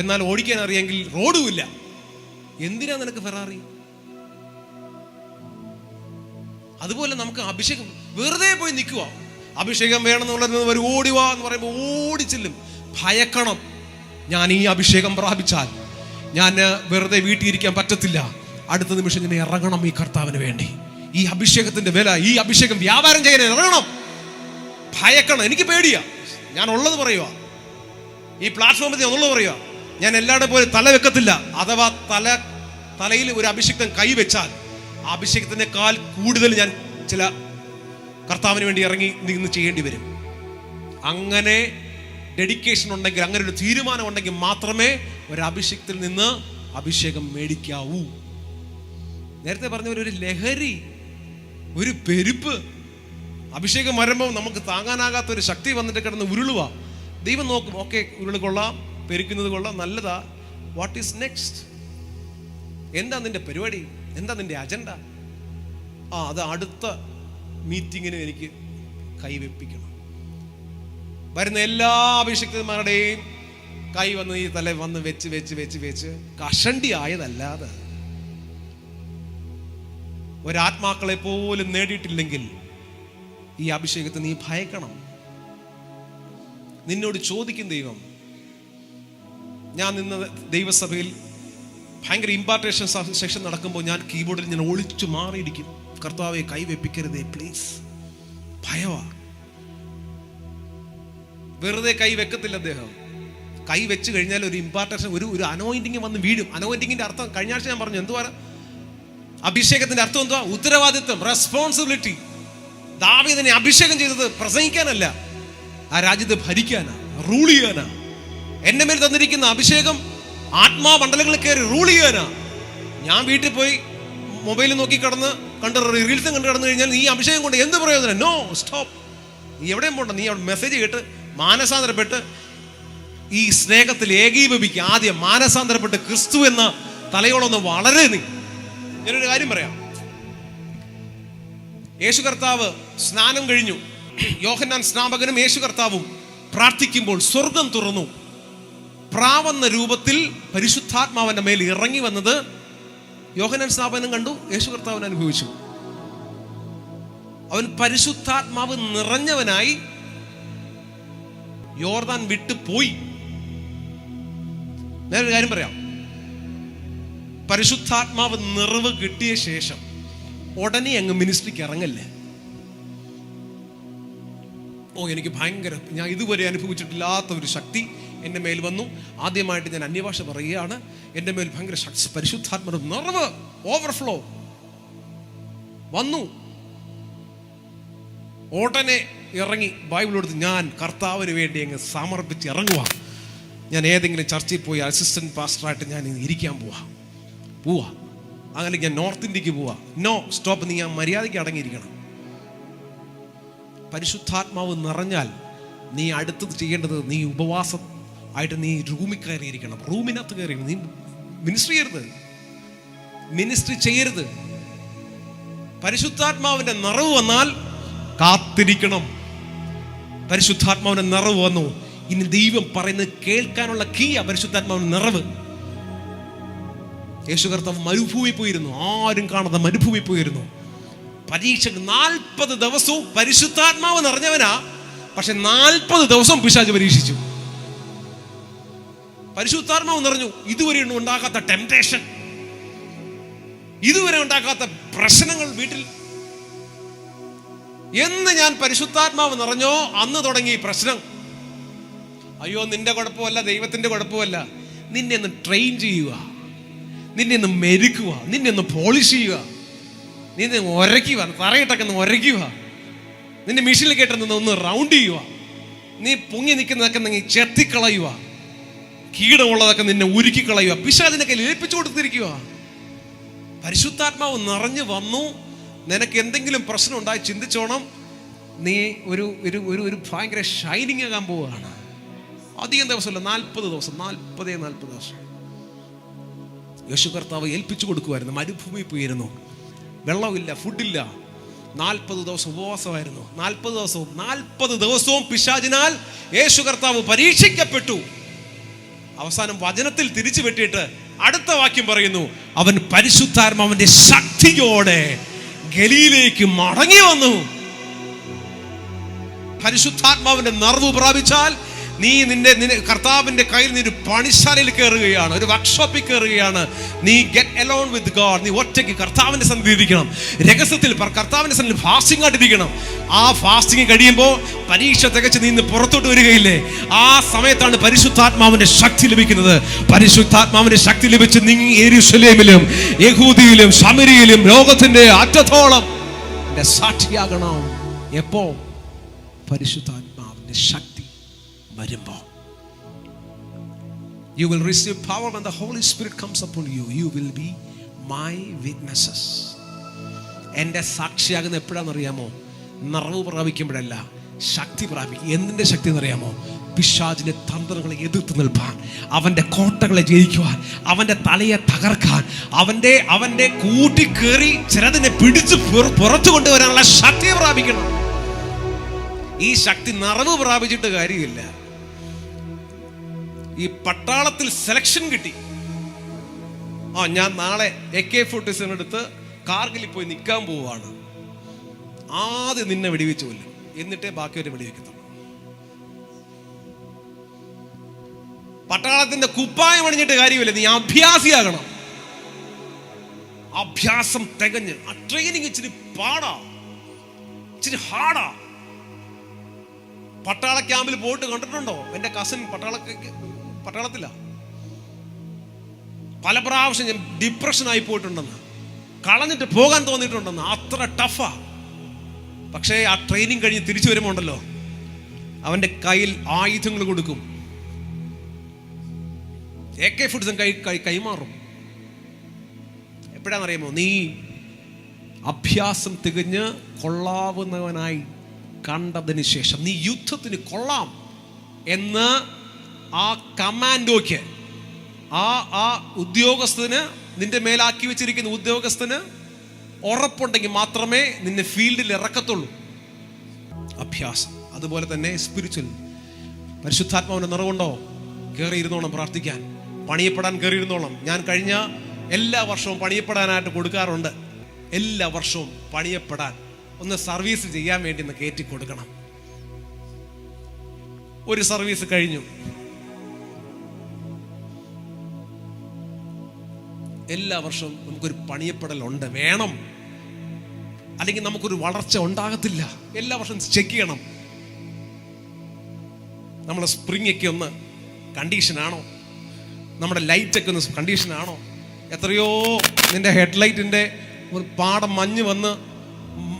എന്നാൽ ഓടിക്കാൻ അറിയാമെങ്കിൽ റോഡും ഇല്ല. എന്തിനാ നിനക്ക് ഫെറാറി? അതുപോലെ നമുക്ക് അഭിഷേകം വെറുതെ പോയി നിൽക്കുക. അഭിഷേകം വേണമെന്നുള്ളത് ഓടിവാ എന്ന് പറയുമ്പോൾ ഓടിച്ചില്ലും. ഭയക്കണം. ഞാൻ ഈ അഭിഷേകം പ്രാപിച്ചാൽ ഞാൻ വെറുതെ വീട്ടിലിരിക്കാൻ പറ്റത്തില്ല. അടുത്ത നിമിഷം ഞാൻ ഇറങ്ങണം ഈ കർത്താവിന് വേണ്ടി. ഈ അഭിഷേകത്തിന്റെ വില, ഈ അഭിഷേകം വ്യാപാരം ചെയ്യാൻ ഇറങ്ങണം. ഭയക്കണം. എനിക്ക് പേടിയാ. ഞാൻ ഉള്ളത് പറയുക. ഈ പ്ലാറ്റ്ഫോമിൽ ഞാൻ ഉള്ളത് പറയുക. ഞാൻ എല്ലാവരുടെ പോലെ തല വെക്കത്തില്ല. അഥവാ തലയിൽ ഒരു അഭിഷേകം കൈവച്ചാൽ ആ അഭിഷേകത്തിനേക്കാൾ കൂടുതൽ ഞാൻ ചില കർത്താവിന് വേണ്ടി ഇറങ്ങി നിന്ന് ചെയ്യേണ്ടി വരും. അങ്ങനെ ഡെഡിക്കേഷൻ ഉണ്ടെങ്കിൽ, അങ്ങനെ ഒരു തീരുമാനം ഉണ്ടെങ്കിൽ മാത്രമേ ഒരു അഭിഷേകത്തിൽ നിന്ന് അഭിഷേകം മേടിക്കാവൂ. നേരത്തെ പറഞ്ഞ ഒരു ലഹരി, ഒരു പെരുപ്പ്. അഭിഷേകം വരുമ്പോൾ നമുക്ക് താങ്ങാനാകാത്ത ഒരു ശക്തി വന്നിട്ട് കിടന്ന് ഉരുളുക. ദൈവം നോക്കും, ഓക്കെ, ഉരുള് കൊള്ളാം, പെരുക്കുന്നത് കൊള്ളാം, നല്ലതാ. What is next? എന്താ നിന്റെ പരിപാടി? എന്താ നിന്റെ അജണ്ട? അത് അടുത്ത മീറ്റിങ്ങിന് എനിക്ക് കൈവെപ്പിക്കണം. വരുന്ന എല്ലാ അഭിഷിക്തന്മാരുടെയും കൈ വന്ന് ഈ തല വന്ന് വെച്ച് വെച്ച് വെച്ച് വെച്ച് കഷണ്ടി ആയതല്ലാതെ ഒരാത്മാക്കളെ പോലും നേടിയിട്ടില്ലെങ്കിൽ ഈ അഭിഷേകത്തെ നീ ഭയക്കണം. നിന്നോട് ചോദിക്കും ദൈവം. ഞാൻ നിന്ന ദൈവസഭയിൽ ഭയങ്കര ഇമ്പാർട്ടേഷൻ സെഷൻ നടക്കുമ്പോൾ ഞാൻ കീബോർഡിൽ ഞാൻ ഒളിച്ചു മാറിയിരിക്കും. കർത്താവെ കൈവെപ്പിക്കരുതേ പ്ലീസ്. ഭയവാ. വെറുതെ കൈ വെക്കത്തില്ല അദ്ദേഹം. കൈ വെച്ച് കഴിഞ്ഞാൽ ഒരു ഇമ്പാർട്ടേഷൻ, ഒരു അനോയിന്റിങ് വന്ന് വീഴും. അനോയിന്റിങ്ങിന്റെ അർത്ഥം കഴിഞ്ഞ ആഴ്ച ഞാൻ പറഞ്ഞു. എന്തുവാ അഭിഷേകത്തിന്റെ അർത്ഥം? എന്തുവാ? ഉത്തരവാദിത്വം, റെസ്പോൺസിബിലിറ്റി. ദാവീദിനെ അഭിഷേകം ചെയ്തത് പ്രസംഗിക്കാനല്ല, ആ രാജ്യത്തെ ഭരിക്കാനാ, റൂൾ ചെയ്യാനാ. എന്റെ മേൽ തന്നിരിക്കുന്ന അഭിഷേകം ആത്മാമണ്ഡലങ്ങളിൽ കയറി റൂൾ ചെയ്യാനാ. ഞാൻ വീട്ടിൽ പോയി മൊബൈലിൽ നോക്കി കണ്ട് റീൽസും കണ്ടു കിടന്നു കഴിഞ്ഞാൽ നീ അഭിഷേകം കൊണ്ട് എന്ത് പ്രയോജനം? No, stop. നീ എവിടെയും പോണ്ട. നീ അവിടെ മെസ്സേജ് കേട്ട് മാനസാന്തരപ്പെട്ട് ഈ സ്നേഹത്തിൽ ഏകീഭവിക്കുക. ആദ്യം മാനസാന്തരപ്പെട്ട് ക്രിസ്തു എന്ന തലയോളൊന്ന് വളരെ. ഞാനൊരു കാര്യം പറയാം. യേശു കർത്താവ് സ്നാനം കഴിഞ്ഞു. യോഹന്നാൻ സ്നാപകനും യേശു കർത്താവും പ്രാർത്ഥിക്കുമ്പോൾ സ്വർഗം തുറന്നു. പ്രാവെന്ന രൂപത്തിൽ പരിശുദ്ധാത്മാവിന്റെ മേൽ ഇറങ്ങി വന്നത് യോഹന്നാൻ സ്നാപകനും കണ്ടു, യേശു കർത്താവിന് അനുഭവിച്ചു. അവൻ പരിശുദ്ധാത്മാവ് നിറഞ്ഞവനായി യോർദാൻ വിട്ടു പോയി. ഞാനൊരു കാര്യം പറയാം. പരിശുദ്ധാത്മാവ് നിറവ് കിട്ടിയ ശേഷം ഉടനെ അങ്ങ് മിനിസ്ട്രിക്ക് ഇറങ്ങല്ലേ. എനിക്ക് ഭയങ്കര, ഞാൻ ഇതുവരെ അനുഭവിച്ചിട്ടില്ലാത്ത ഒരു ശക്തി എൻ്റെ മേൽ വന്നു. ആദ്യമായിട്ട് ഞാൻ അന്യഭാഷ പറയുകയാണ്. എൻ്റെ മേൽ ഭയങ്കര ശക്തി, പരിശുദ്ധാത്മാവ് നിറവ്, ഓവർഫ്ലോ വന്നു. ഉടനെ ഇറങ്ങി ബൈബിൾ എടുത്ത് ഞാൻ കർത്താവിന് വേണ്ടി അങ്ങ് സമർപ്പിച്ച് ഇറങ്ങുക. ഞാൻ ഏതെങ്കിലും ചർച്ചിൽ പോയി അസിസ്റ്റന്റ് പാസ്റ്ററായിട്ട് ഞാൻ ഇരിക്കാൻ പോവാ അങ്ങനെ ഞാൻ നോർത്ത് ഇന്ത്യക്ക് പോവാ. നോ സ്റ്റോപ്പ്, നീ ആ മര്യാദയ്ക്ക് അടങ്ങിയിരിക്കണം. പരിശുദ്ധാത്മാവ് നിറഞ്ഞാൽ നീ അടുത്തത് ചെയ്യേണ്ടത്, നീ ഉപവാസം ആയിട്ട് നീ റൂമിൽ കയറിയിരിക്കണം. റൂമിനകത്ത് കയറി നീ മിനിസ്ട്രി ചെയ്യരുത്. പരിശുദ്ധാത്മാവിന്റെ നിറവ് വന്നാൽ കാത്തിരിക്കണം. പരിശുദ്ധാത്മാവിന്റെ നിറവ് വന്നു, ഇനി ദൈവം പറയുന്നത് കേൾക്കാനുള്ള കീയാ പരിശുദ്ധാത്മാവിന്റെ നിറവ്. യേശു കർത്താവ് മരുഭൂമി പോയിരുന്നു, ആരും കാണാതെ മരുഭൂമി പോയിരുന്നു. പരീക്ഷക്ക് 40 ദിവസവും പരിശുദ്ധാത്മാവ് നിറഞ്ഞവനാ, പക്ഷെ 40 ദിവസം പിശാച് പരീക്ഷിച്ചു. പരിശുദ്ധാത്മാവ് നിറഞ്ഞു, ഇതുവരെ ഉണ്ടാകാത്ത ടെംപ്ടേഷൻ, ഇതുവരെ ഉണ്ടാക്കാത്ത പ്രശ്നങ്ങൾ വീട്ടിൽ. എന്ന് ഞാൻ പരിശുദ്ധാത്മാവ് നിറഞ്ഞോ അന്ന് തുടങ്ങി പ്രശ്നം. അയ്യോ, നിന്റെ കുഴപ്പമല്ല, ദൈവത്തിന്റെ കുഴപ്പമല്ല. നിന്നെ ഒന്ന് ട്രെയിൻ ചെയ്യുക, നിന്നെ ഒന്ന് മെരുക്കുക, നിന്നെ ഒന്ന് പോളിഷ് ചെയ്യുക, നിന്നെ ഉരയ്ക്കുക, തറയിട്ടൊക്കെ ഒന്ന് ഉരയ്ക്കുക, നിന്റെ മെഷീനിൽ കേട്ടെന്ന് ഒന്ന് റൗണ്ട് ചെയ്യുക, നീ പൊങ്ങി നിൽക്കുന്നതൊക്കെ നീ ചെത്തിക്കളയുക, കീടമുള്ളതൊക്കെ നിന്നെ ഉരുക്കിക്കളയുക. പിശാചിന്റെ കയ്യിൽ ഏൽപ്പിച്ചു കൊടുത്തിരിക്കുക. പരിശുദ്ധാത്മാവ് നിറഞ്ഞു വന്നു. നിനക്ക് എന്തെങ്കിലും പ്രശ്നം ഉണ്ടായി ചിന്തിച്ചോണം, നീ ഒരു ഒരു ഒരു ഭയങ്കര ഷൈനിങ് ആകാൻ പോവുകയാണ്. അധികം ദിവസമല്ല, 40 ദിവസം, 40 ദിവസം യേശു കർത്താവ് ഏൽപ്പിച്ചു കൊടുക്കുമായിരുന്നു. മരുഭൂമിയിൽ പോയിരുന്നു, വെള്ളമില്ല, ഫുഡില്ല. 40 ദിവസം ഉപവാസമായിരുന്നു. 40 ദിവസവും പിശാചിനാൽ യേശു കർത്താവ് പരീക്ഷിക്കപ്പെട്ടു. അവസാനം വചനത്തിൽ തിരിച്ചു വെട്ടിയിട്ട് അടുത്ത വാക്യം പറയുന്നു, അവൻ പരിശുദ്ധാത്മാവിന്റെ ശക്തിയോടെ ഗലീലയിലേക്ക് മടങ്ങി വന്നു. പരിശുദ്ധാത്മാവിന്റെ നിറവ് പ്രാപിച്ചാൽ നീ നിന്റെ കർത്താവിന്റെ കയ്യിൽ നീ ഒരു പണിശാലയിൽ കയറുകയാണ്, ഒരു വർക്ക്ഷോപ്പിൽ കയറുകയാണ്. നീ ഗെറ്റ് അലോൺ വിത്ത് ഗോഡ്. നീ ഒറ്റയ്ക്ക് കർത്താവിന്റെ സന്നിധി ഇരിക്കണം, രഹസ്യത്തിൽ കർത്താവിന്റെ സന്നിധി ഫാസ്റ്റിംഗ് ആയിട്ടിരിക്കണം. ആ ഫാസ്റ്റിംഗ് കഴിയുമ്പോൾ പരീക്ഷ തികച്ച് നീ പുറത്തോട്ട് വരികയില്ലേ, ആ സമയത്താണ് പരിശുദ്ധാത്മാവിന്റെ ശക്തി ലഭിക്കുന്നത്. പരിശുദ്ധാത്മാവിന്റെ ശക്തി ലഭിച്ച് നീ യെരൂശലേമിലും യഹൂദിയിലും ശമരിയിലും ലോകത്തിന്റെ അറ്റത്തോളം സാക്ഷിയാകണം. എപ്പോ? പരിശുദ്ധാത്മാവിന്റെ ശക്തി വരുമ്പോൾ. You will receive power when the Holy Spirit comes upon you. You will be my witnesses. എൻ്റെ സാക്ഷിയാകുന്ന എപ്പോഴാണെന്നറിയാമോ? നിറവ് പ്രാപിക്കുമ്പോഴല്ല, ശക്തി പ്രാപിക്കും. എന്തിൻ്റെ ശക്തി എന്നറിയാമോ? പിശാചിന്റെ തന്ത്രങ്ങളെ എതിർത്ത് നിൽപ്പാൻ, അവന്റെ കോട്ടകളെ ജയിക്കുവാൻ, അവന്റെ തലയെ തകർക്കാൻ, അവന്റെ കൂട്ടിക്കേറി ചിലതിനെ പിടിച്ച് പുറത്തു കൊണ്ടുവരാനുള്ള ശക്തി പ്രാപിക്കണം. ഈ ശക്തി നിറവ് പ്രാപിച്ചിട്ട് കാര്യമില്ല. ഈ പട്ടാളത്തിൽ സെലക്ഷൻ കിട്ടി. ഞാൻ നാളെ AK-47 എടുത്ത് കാർഗിലിൽ പോയി നിൽക്കാൻ പോവാണ്. ആദ്യം നിന്നെ വെടിവെച്ചു കൊല്ലും, എന്നിട്ടേ ബാക്കിയൊരു വെടിവെക്കത്തുള്ളൂ. പട്ടാളത്തിന്റെ കുപ്പായം അണിഞ്ഞിട്ട് കാര്യമില്ല, നീ അഭ്യാസിയാകണം. അഭ്യാസം തികഞ്ഞ് ആ ട്രെയിനിങ് ഇച്ചിരി പാടാ, ഇച്ചിരി ഹാർഡാ. പട്ടാള ക്യാമ്പിൽ പോയിട്ട് കണ്ടിട്ടുണ്ടോ? എൻ്റെ കസിൻ പട്ടാളത്തില. പല പ്രാവശ്യം ഞാൻ ഡിപ്രഷനായി പോയിട്ടുണ്ടെന്ന്, കളഞ്ഞിട്ട് പോകാൻ തോന്നിയിട്ടുണ്ടെന്ന്. അത്ര ടഫാ. പക്ഷേ ആ ട്രെയിനിങ് കഴിഞ്ഞ് തിരിച്ചു വരുമ്പോൾ ഉണ്ടല്ലോ, അവന്റെ കയ്യിൽ ആയുധങ്ങൾ കൊടുക്കും. AK-47 കൈമാറും. എപ്പോഴാണെന്നറിയാമോ? നീ അഭ്യാസം തികഞ്ഞ് കൊള്ളാവുന്നവനായി കണ്ടതിന് ശേഷം, നീ യുദ്ധത്തിന് കൊള്ളാം എന്ന് ആ കമാൻഡോയ്ക്ക്, ആ ഉദ്യോഗസ്ഥന്, നിന്റെ മേലാക്കി വെച്ചിരിക്കുന്ന ഉദ്യോഗസ്ഥന് ഉറപ്പുണ്ടെങ്കിൽ മാത്രമേ നിന്നെ ഫീൽഡിൽ ഇറക്കത്തുള്ളൂ. അഭ്യാസം. അതുപോലെ തന്നെ സ്പിരിച്വൽ. പരിശുദ്ധാത്മാവിന്റെ നിറവുണ്ടോ? കയറിയിരുന്നോണം പ്രാർത്ഥിക്കാൻ, പണിയപ്പെടാൻ കയറിയിരുന്നോളം. ഞാൻ കഴിഞ്ഞ എല്ലാ വർഷവും പണിയപ്പെടാനായിട്ട് കൊടുക്കാറുണ്ട്. എല്ലാ വർഷവും പണിയപ്പെടാൻ ഒന്ന് സർവീസ് ചെയ്യാൻ വേണ്ടി ഒന്ന് കയറ്റി കൊടുക്കണം. ഒരു സർവീസ് കഴിഞ്ഞു, എല്ലാ വർഷവും നമുക്കൊരു പണിയപ്പെടലുണ്ട്, വേണം. അല്ലെങ്കിൽ നമുക്കൊരു വളർച്ച ഉണ്ടാകത്തില്ല. എല്ലാ വർഷവും ചെക്ക് ചെയ്യണം, നമ്മളെ സ്പ്രിങ് ഒക്കെ ഒന്ന് കണ്ടീഷനാണോ, നമ്മുടെ ലൈറ്റൊക്കെ ഒന്ന് കണ്ടീഷനാണോ. എത്രയോ നിന്റെ ഹെഡ്ലൈറ്റിൻ്റെ ഒരു പാടം മഞ്ഞ് വന്ന്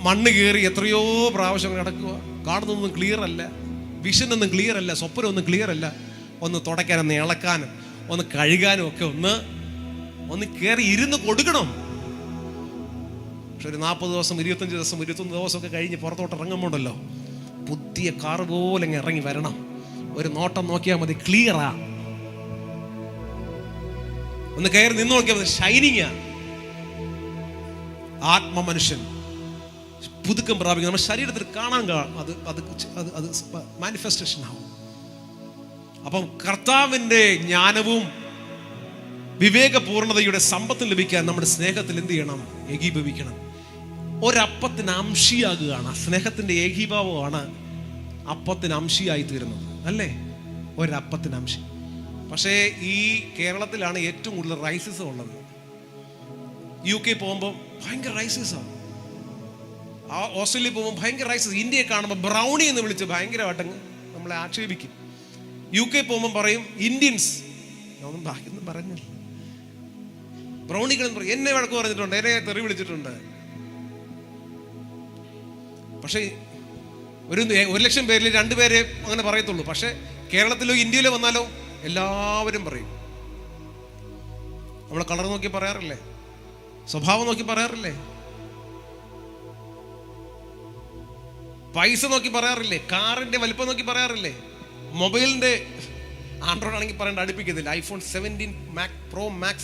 മണ്ണ് കയറി എത്രയോ പ്രാവശ്യം കിടക്കുക. കാണുന്നതൊന്നും ക്ലിയർ അല്ല, വിഷനൊന്നും ക്ലിയർ അല്ല, സ്വപ്നമൊന്നും ക്ലിയർ അല്ല. ഒന്ന് തുടയ്ക്കാനും ഒന്ന് ഇളക്കാനും ഒന്ന് കഴുകാനും ഒക്കെ ഒന്ന് കയറി ഇരുന്ന് കൊടുക്കണം. പക്ഷെ ഒരു 40 ദിവസം 25 ദിവസം 21 ദിവസമൊക്കെ കഴിഞ്ഞ് പുറത്തോട്ട് ഇറങ്ങുമ്പോണ്ടല്ലോ പുതിയ കാറ് പോലെ അങ്ങ് ഇറങ്ങി വരണം. ഒരു നോട്ടം നോക്കിയാൽ മതി, ക്ലിയറാ. ഒന്ന് കയറി നിന്ന് നോക്കിയാൽ മതി, ഷൈനിങ്ങാ. ആത്മ മനുഷ്യൻ പുതുക്കം പ്രാപിക്കും. നമ്മുടെ ശരീരത്തിൽ കാണാൻ അത് മാനിഫെസ്റ്റേഷൻ ആവും. അപ്പം കർത്താവിൻ്റെ ജ്ഞാനവും വിവേകപൂർണതയുടെ സമ്പത്തും ലഭിക്കാൻ നമ്മുടെ സ്നേഹത്തിൽ എന്ത് ചെയ്യണം? ഏകീഭവിക്കണം. ഒരപ്പത്തിന് അംശിയാകുകയാണ്. സ്നേഹത്തിന്റെ ഏകീഭാവമാണ് അപ്പത്തിന് അംശിയായി തീരുന്നത്, അല്ലേ? ഒരപ്പത്തിന് അംശി. പക്ഷേ ഈ കേരളത്തിലാണ് ഏറ്റവും കൂടുതൽ റൈസിസം ഉള്ളത്. UK പോകുമ്പോൾ ഭയങ്കര റൈസിസം, ഓസ്ട്രേലിയ പോകുമ്പോൾ ഭയങ്കര റൈസിസം. ഇന്ത്യയെ കാണുമ്പോൾ ബ്രൗണി എന്ന് വിളിച്ച് ഭയങ്കരമായിട്ടങ്ങ് നമ്മളെ ആക്ഷേപിക്കും. UK പോകുമ്പോൾ പറയും ഇന്ത്യൻസ്. ഒന്നും ബാക്കിയൊന്നും പറഞ്ഞില്ല. ബ്രൗണികൾ എന്ന് പറയും. എന്നെ വഴക്ക് പറഞ്ഞിട്ടുണ്ട്, എന്നെ തെറി വിളിച്ചിട്ടുണ്ട്. പക്ഷേ 1,00,000 പേരിൽ 2 പേരെ അങ്ങനെ പറയത്തുള്ളൂ. പക്ഷെ കേരളത്തിലോ ഇന്ത്യയിലോ വന്നാലോ എല്ലാവരും പറയും. നമ്മളെ കളർ നോക്കി പറയാറില്ലേ? സ്വഭാവം നോക്കി പറയാറില്ലേ? പൈസ നോക്കി പറയാറില്ലേ? കാറിന്റെ വലിപ്പം നോക്കി പറയാറില്ലേ? മൊബൈലിന്റെ ആൻഡ്രോയിഡ് ആണെങ്കിൽ പറയേണ്ട അടുപ്പിക്കത്തില്ല. iPhone 17 Pro Max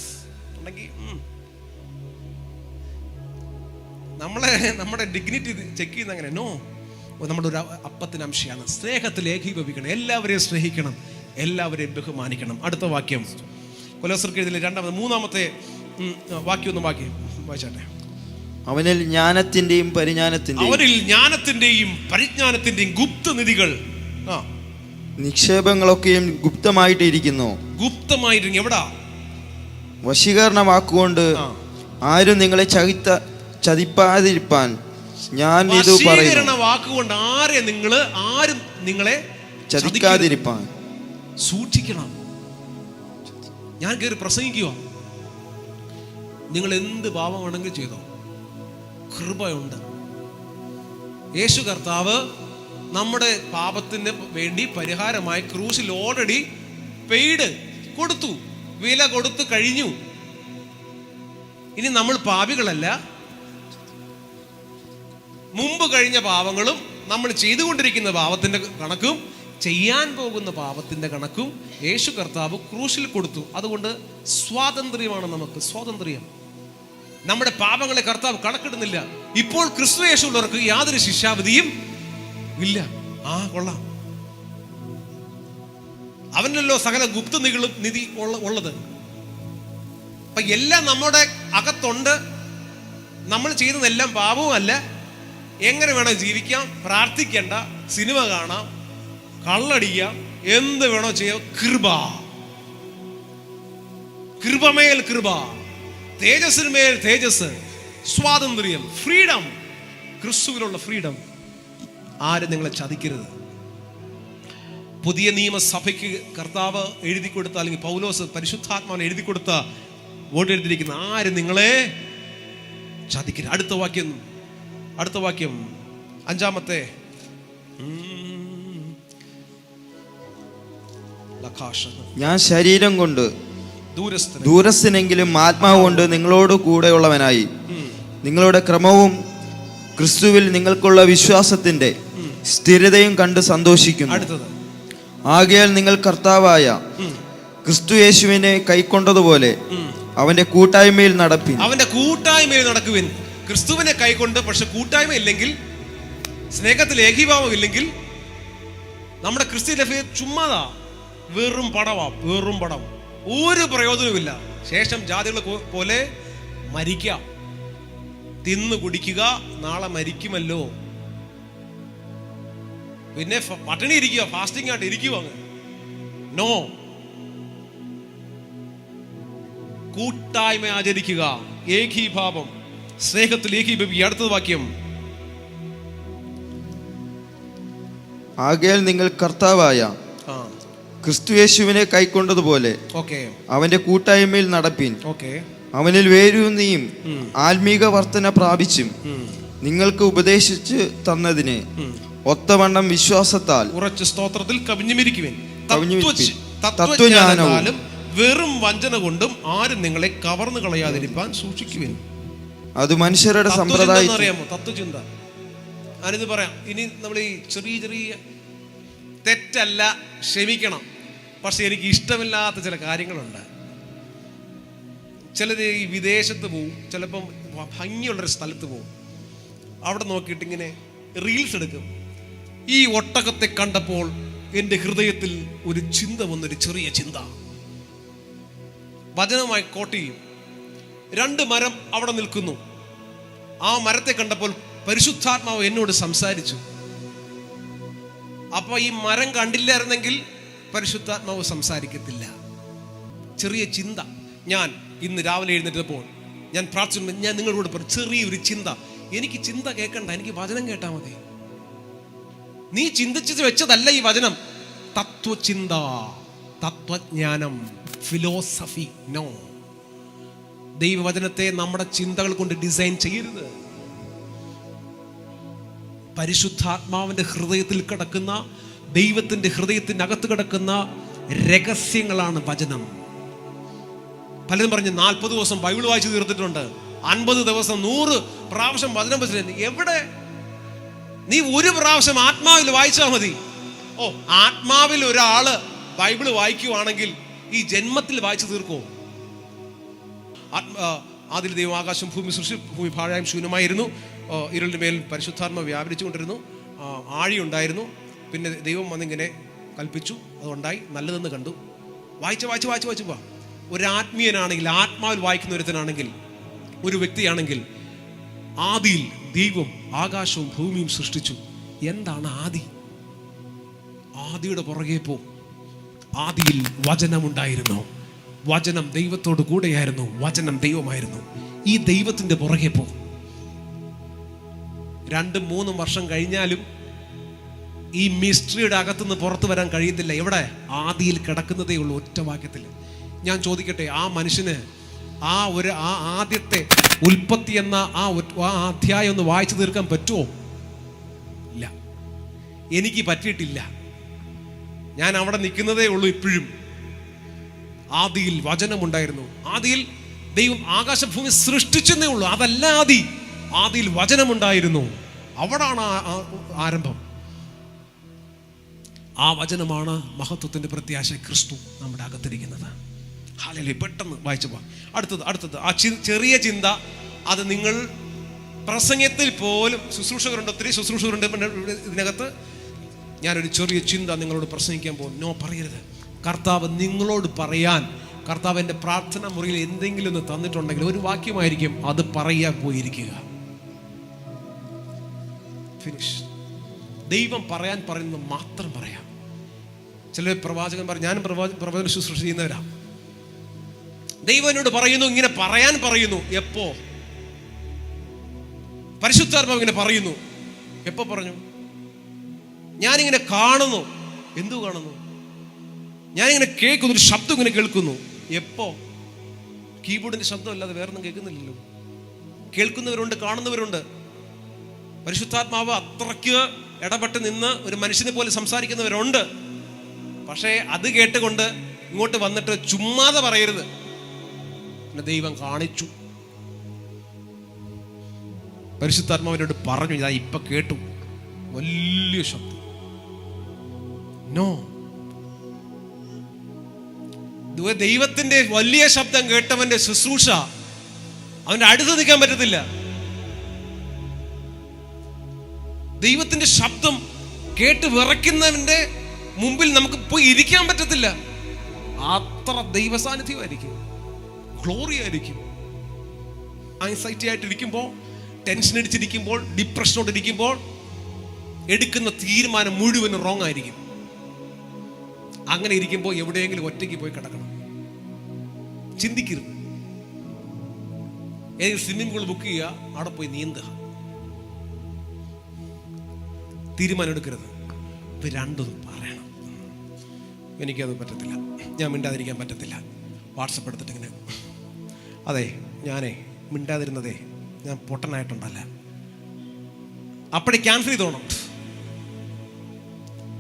ഉണ്ടെങ്കിൽ നമ്മുടെ ഡിഗ്നിറ്റി ചെക്ക് ചെയ്യുന്ന അങ്ങനെ നോ. നമ്മുടെ ഒരു അപ്പത്തിന് അംശമാണ്. സ്നേഹത്തിൽ ഏകീഭവിക്കണം. എല്ലാവരെയും സ്നേഹിക്കണം, എല്ലാവരെയും ബഹുമാനിക്കണം. അടുത്ത വാക്യം കൊലോസ്യർക്ക് എഴുതിയ 3-ാമത്തെ വാക്യം ഒന്ന് വായിച്ചാട്ടെ. അവനിൽ ജ്ഞാനത്തിന്റെയും പരിജ്ഞാനത്തിന്റെയും ഗുപ്തനിധികൾ നിക്ഷേപങ്ങളൊക്കെയും ഗുപ്തമായിട്ടിരിക്കുന്നു. എവിടാ? വശീകരണ വാക്കുകൊണ്ട് ആരും നിങ്ങളെ ചതിപ്പാതിരിപ്പാൻ ഞാൻ ഇത് പറയുന്നു. വാക്കുകൊണ്ട് ആരും നിങ്ങളെ ചതിക്കാതിരിപ്പാൻ സൂക്ഷിക്കണം. ഞാൻ കയറി പ്രസംഗിക്കുക, നിങ്ങൾ എന്ത് പാപമാണെങ്കിൽ ചെയ്തോ, കൃപയുണ്ട്. യേശു കർത്താവ് നമ്മുടെ പാപത്തിന് വേണ്ടി പരിഹാരമായി ക്രൂശിൽ ഓൾറെഡി പെയ്ഡ് കൊടുത്തു, വില കൊടുത്തു കഴിഞ്ഞു. ഇനി നമ്മൾ പാപികളല്ല. മുമ്പ് കഴിഞ്ഞ പാപങ്ങളും നമ്മൾ ചെയ്തുകൊണ്ടിരിക്കുന്ന പാപത്തിന്റെ കണക്കും ചെയ്യാൻ പോകുന്ന പാപത്തിന്റെ കണക്കും യേശു കർത്താവ് ക്രൂശിൽ കൊടുത്തു. അതുകൊണ്ട് സ്വാതന്ത്ര്യമാണ് നമുക്ക്. സ്വാതന്ത്ര്യം. നമ്മുടെ പാപങ്ങളെ കർത്താവ് കണക്കിടുന്നില്ല. ഇപ്പോൾ ക്രിസ്തു യേശുള്ളവർക്ക് യാതൊരു ശിക്ഷാവിധിയും ഇല്ല. കൊള്ളാം. അവനല്ലോ സകല നിധി ഉള്ളത്. അപ്പൊ എല്ലാം നമ്മുടെ അകത്തുണ്ട്. നമ്മൾ ചെയ്യുന്നതെല്ലാം പാപവും അല്ല. എങ്ങനെ വേണം ജീവിക്കാം, പ്രാർത്ഥിക്കേണ്ട, സിനിമ കാണാം, കള്ളടിക്കാം, എന്ത് വേണോ ചെയ്യാം. കൃപമേൽ കൃപ, തേജസ്സിന്മേൽ തേജസ്, സ്വാതന്ത്ര്യം, ഫ്രീഡം. ക്രിസ്തുവിലുള്ള ഫ്രീഡം. ആരും നിങ്ങളെ ചതിക്കരുത്. പുതിയ നിയമസഭയ്ക്ക് കർത്താവ് എഴുതി കൊടുത്ത, അല്ലെങ്കിൽ പൗലോസ് പരിശുദ്ധാത്മാവിനെ എഴുതി കൊടുത്ത വോട്ട് എഴുതിയിരിക്കുന്ന ആരും നിങ്ങളെ ചതിക്കരുത്. അടുത്ത വാക്യം 5-ാമത്തെ. ഞാൻ ശരീരം കൊണ്ട് ദൂരസ്ഥനെങ്കിലും ആത്മാവ് കൊണ്ട് നിങ്ങളോട് കൂടെയുള്ളവനായി നിങ്ങളുടെ ക്രമവും ക്രിസ്തുവിൽ നിങ്ങൾക്കുള്ള വിശ്വാസത്തിന്റെ സ്ഥിരതയും കണ്ട് സന്തോഷിക്കുന്നു. ആകയാൽ നിങ്ങൾ കർത്താവായ ക്രിസ്തു യേശുവിനെ കൈക്കൊണ്ടതുപോലെ അവന്റെ കൂട്ടായ്മയിൽ നടക്കുവിൻ. ക്രിസ്തുവിനെ കൈക്കൊണ്ട്, പക്ഷെ കൂട്ടായ്മ ഇല്ലെങ്കിൽ, സ്നേഹത്തിൽ ഏകീഭാവം ഇല്ലെങ്കിൽ നമ്മുടെ ക്രിസ്ത്യൻ ലൈഫ് ചുമ്മാതാ, വെറും പടം, ഒരു പ്രയോജനവുമില്ല. ശേഷം ജാതികൾ പോലെ മരിക്കാം, തിന്നു കുടിക്കുക, നാളെ മരിക്കുമല്ലോ. പിന്നെ പട്ടിണി ഇരിക്കുക, ഫാസ്റ്റിംഗ് ആയിട്ട് ഇരിക്കുക. നോ, കൂട്ടായ്മ ആചരിക്കുക, ഏകീഭാവം, സ്നേഹത്തിൽ ഏകീഭവിക്കുക. അടുത്ത വാക്യം. ആകയാൽ നിങ്ങൾ കർത്താവായ ക്രിസ്തു യേശുവിനെ കൈക്കൊണ്ടതുപോലെ അവന്റെ കൂട്ടായ്മയിൽ നടപ്പിൻ. അവനിൽ വേരൂന്നിയും ആത്മീക വർധന പ്രാപിച്ചും നിങ്ങൾക്ക് ഉപദേശിച്ച് തന്നതിന് ഒത്തവണ്ണം വിശ്വാസത്താൽ ഉറച്ച സ്തോത്രത്തിൽ കവിഞ്ഞുമിരിക്കുവിൻ. തത്വജ്ഞാനത്താലും വെറും വഞ്ചന കൊണ്ടും ആരും നിങ്ങളെ കവർന്നു കളയാതിരിപ്പാൻ സൂക്ഷിക്കുവിൻ. അത് മനുഷ്യരുടെ സമ്പ്രദായം. അറിയാമോ തത്വചിന്ത? ഞാനിത് പറയാം. ഇനി നമ്മൾ ഈ ചെറിയ ചെറിയ തെറ്റല്ല, ക്ഷമിക്കണം, പക്ഷെ എനിക്ക് ഇഷ്ടമില്ലാത്ത ചില കാര്യങ്ങളുണ്ട്. ചിലത് ഈ വിദേശത്ത് പോവും, ചിലപ്പം ഭംഗിയുള്ളൊരു സ്ഥലത്ത് പോവും, അവിടെ നോക്കിയിട്ട് ഇങ്ങനെ റീൽസ് എടുക്കും. ഈ ഒട്ടകത്തെ കണ്ടപ്പോൾ എൻ്റെ ഹൃദയത്തിൽ ഒരു ചിന്ത വന്നൊരു ചെറിയ ചിന്ത, വചനമായി കോട്ട് ചെയ്യും. 2 മരം അവിടെ നിൽക്കുന്നു. ആ മരത്തെ കണ്ടപ്പോൾ പരിശുദ്ധാത്മാവ് എന്നോട് സംസാരിച്ചു. അപ്പൊ ഈ മരം കണ്ടില്ലായിരുന്നെങ്കിൽ പരിശുദ്ധാത്മാവ് സംസാരിക്കത്തില്ല. ചെറിയ ചിന്ത. ഞാൻ ഇന്ന് രാവിലെ എഴുന്നേറ്റപ്പോൾ ഞാൻ പ്രാർത്ഥിച്ചു, ഞാൻ നിങ്ങളോട് പറഞ്ഞു, ചെറിയൊരു ചിന്ത. എനിക്ക് ചിന്ത കേൾക്കണ്ട, എനിക്ക് വചനം കേട്ടാൽ മതി. നീ ചിന്തിച്ചു വെച്ചതല്ല ഈ വചനം. തത്വചിന്ത, തത്വജ്ഞാനം, ഫിലോസഫി. നോ, ദൈവവചനത്തെ നമ്മുടെ ചിന്തകൾ കൊണ്ട് ഡിസൈൻ ചെയ്യരുത്. പരിശുദ്ധാത്മാവിന്റെ ഹൃദയത്തിൽ കിടക്കുന്ന, ദൈവത്തിന്റെ ഹൃദയത്തിനകത്ത് കിടക്കുന്ന രഹസ്യങ്ങളാണ് വചനം. പലരും പറഞ്ഞ് 40 ദിവസം ബൈബിൾ വായിച്ചു തീർത്തിട്ടുണ്ട്, 50 ദിവസം 100 പ്രാവശ്യം വചനം പഠിച്ചിട്ടുണ്ട്. എവിടെ? നീ 1 പ്രാവശ്യം ആത്മാവിൽ വായിച്ചാൽ മതി. ഓ, ആത്മാവിൽ ഒരാള് ബൈബിൾ വായിക്കുവാണെങ്കിൽ ഈ ജന്മത്തിൽ വായിച്ചു തീർക്കോ? ആദിൽ ദൈവം ആകാശം ഭൂമി സൃഷ്ടി, ഭൂമി പാഴായും ശൂന്യമായിരുന്നു, ഇരുളിന്റെ മേൽ പരിശുദ്ധാത്മ വ്യാപരിച്ചു കൊണ്ടിരുന്നു, ആഴി ഉണ്ടായിരുന്നു. പിന്നെ ദൈവം വന്നിങ്ങനെ കൽപ്പിച്ചു, അതുണ്ടായി, നല്ലതെന്ന് കണ്ടു. വായിച്ചു പോ. ഒരു ആത്മീയനാണെങ്കിൽ, ആത്മാവിൽ വായിക്കുന്ന ഒരുത്തനാണെങ്കിൽ, ഒരു വ്യക്തിയാണെങ്കിൽ, ആദിയിൽ ദൈവം ആകാശവും ഭൂമിയും സൃഷ്ടിച്ചു. എന്താണ് ആദി? ആദിയുടെ പുറകെ പോ. ആദിയിൽ വചനമുണ്ടായിരുന്നു, വചനം ദൈവത്തോട് കൂടെയായിരുന്നു, വചനം ദൈവമായിരുന്നു. ഈ ദൈവത്തിന്റെ പുറകെ പോ. 2-3 വർഷം കഴിഞ്ഞാലും ഈ മിസ്റ്ററിയുടെ അകത്തുനിന്ന് പുറത്തു വരാൻ കഴിയത്തില്ല. എവിടെ? ആദിയിൽ കിടക്കുന്നതേ ഉള്ളൂ, ഒറ്റ വാക്യത്തിൽ. ഞാൻ ചോദിക്കട്ടെ, ആ മനുഷ്യന് ആ ആദ്യത്തെ ഉൽപ്പത്തി എന്ന ആ അധ്യായം ഒന്ന് വായിച്ചു തീർക്കാൻ പറ്റുമോ? ഇല്ല, എനിക്ക് പറ്റിയിട്ടില്ല. ഞാൻ അവിടെ നിൽക്കുന്നതേ ഉള്ളൂ ഇപ്പോഴും. ആദിയിൽ വചനമുണ്ടായിരുന്നു. ആദിയിൽ ദൈവം ആകാശഭൂമി സൃഷ്ടിച്ചെന്നേ ഉള്ളൂ, അതല്ല ആദി. ആദിയിൽ വചനമുണ്ടായിരുന്നു, അവിടാണ് ആരംഭം. ആ വചനമാണ് മഹത്വത്തിന്റെ പ്രത്യാശ, ക്രിസ്തു നമ്മുടെ അകത്തിരിക്കുന്നത്. ഹല്ലേലൂയ. പെട്ടെന്ന് വായിച്ചു പോവാം. അടുത്തത് ആ ചെറിയ ചിന്ത. അത് നിങ്ങൾ പ്രസംഗത്തിൽ പോലും, ശുശ്രൂഷകരുണ്ട്, ഒത്തിരി ശുശ്രൂഷകരുണ്ട് ഇതിനകത്ത്. ഞാനൊരു ചെറിയ ചിന്ത നിങ്ങളോട് പ്രസംഗിക്കാൻ പോകും. നോ, പറയരുത്. കർത്താവ് നിങ്ങളോട് പറയാൻ, കർത്താവ് എൻ്റെ പ്രാർത്ഥന മുറിയിൽ എന്തെങ്കിലും ഒന്ന് തന്നിട്ടുണ്ടെങ്കിൽ ഒരു വാക്യമായിരിക്കും, അത് പറയാൻ പോയിരിക്കുക. ഫിനിഷ്. ദൈവം പറയാൻ പറയുന്നത് മാത്രം പറയാം. ചില പ്രവാചകൻ പറയും, ഞാനും പ്രവാചകൻ ശുശ്രൂഷ ചെയ്യുന്നവരാ. ദൈവം എന്നോട് പറയുന്നു, ഇങ്ങനെ പറയാൻ പറയുന്നു. എപ്പോ? പരിശുദ്ധാത്മാവ് ഇങ്ങനെ പറയുന്നു. എപ്പോ പറഞ്ഞു? ഞാനിങ്ങനെ കാണുന്നു. എന്തു കാണുന്നു? ഞാനിങ്ങനെ കേൾക്കുന്നു, ഒരു ശബ്ദം ഇങ്ങനെ കേൾക്കുന്നു. എപ്പോ? കീബോർഡിന്റെ ശബ്ദം അല്ലാതെ വേറൊന്നും കേൾക്കുന്നില്ലല്ലോ. കേൾക്കുന്നവരുണ്ട്, കാണുന്നവരുണ്ട്. പരിശുദ്ധാത്മാവ് അത്രയ്ക്ക് ഇടപെട്ട് നിന്ന് ഒരു മനുഷ്യനെ പോലെ സംസാരിക്കുന്നവരുണ്ട്. പക്ഷേ അത് കേട്ടുകൊണ്ട് ഇങ്ങോട്ട് വന്നിട്ട് ചുമ്മാതെ പറയരുത്, പിന്നെ ദൈവം കാണിച്ചു. പരിശുദ്ധാത്മാവിനോട് പറഞ്ഞു, ഞാൻ ഇപ്പൊ കേട്ടു, വലിയ ശബ്ദം. നോ, ദൈവത്തിന്റെ വലിയ ശബ്ദം കേട്ടവന്റെ ശുശ്രൂഷ അവന്റെ അടുത്ത് നിൽക്കാൻ പറ്റത്തില്ല. ദൈവത്തിന്റെ ശബ്ദം കേട്ട് വിറയ്ക്കുന്നവന്റെ മുമ്പിൽ നമുക്ക് പോയി ഇരിക്കാൻ പറ്റത്തില്ല. അത്ര ദൈവ സാന്നിധ്യമായിരിക്കും, ഗ്ലോറി ആയിരിക്കും. ആൻസൈറ്റി ആയിട്ടിരിക്കുമ്പോൾ, ടെൻഷൻ അടിച്ചിരിക്കുമ്പോൾ, ഡിപ്രഷനോടിരിക്കുമ്പോൾ എടുക്കുന്ന തീരുമാനം മുഴുവനും റോങ് ആയിരിക്കും. അങ്ങനെ ഇരിക്കുമ്പോൾ എവിടെയെങ്കിലും ഒറ്റയ്ക്ക് പോയി കിടക്കണം. ചിന്തിക്കരുത്. ഏതെങ്കിലും സ്വിമ്മിംഗ് പൂൾ ബുക്ക് ചെയ്യുക, അവിടെ പോയി നീന്തുക. തീരുമാനം എടുക്കരുത്. ഇത് രണ്ടും പറയണം. എനിക്കത് പറ്റത്തില്ല, ഞാൻ മിണ്ടാതിരിക്കാൻ പറ്റത്തില്ല. വാട്സപ്പ് എടുത്തിട്ട് ഇങ്ങനെ, അതെ ഞാനേ മിണ്ടാതിരുന്നതേ ഞാൻ പൊട്ടനായിട്ടുണ്ടല്ല, അപ്പടി ക്യാൻസൽ ചെയ്തോണം.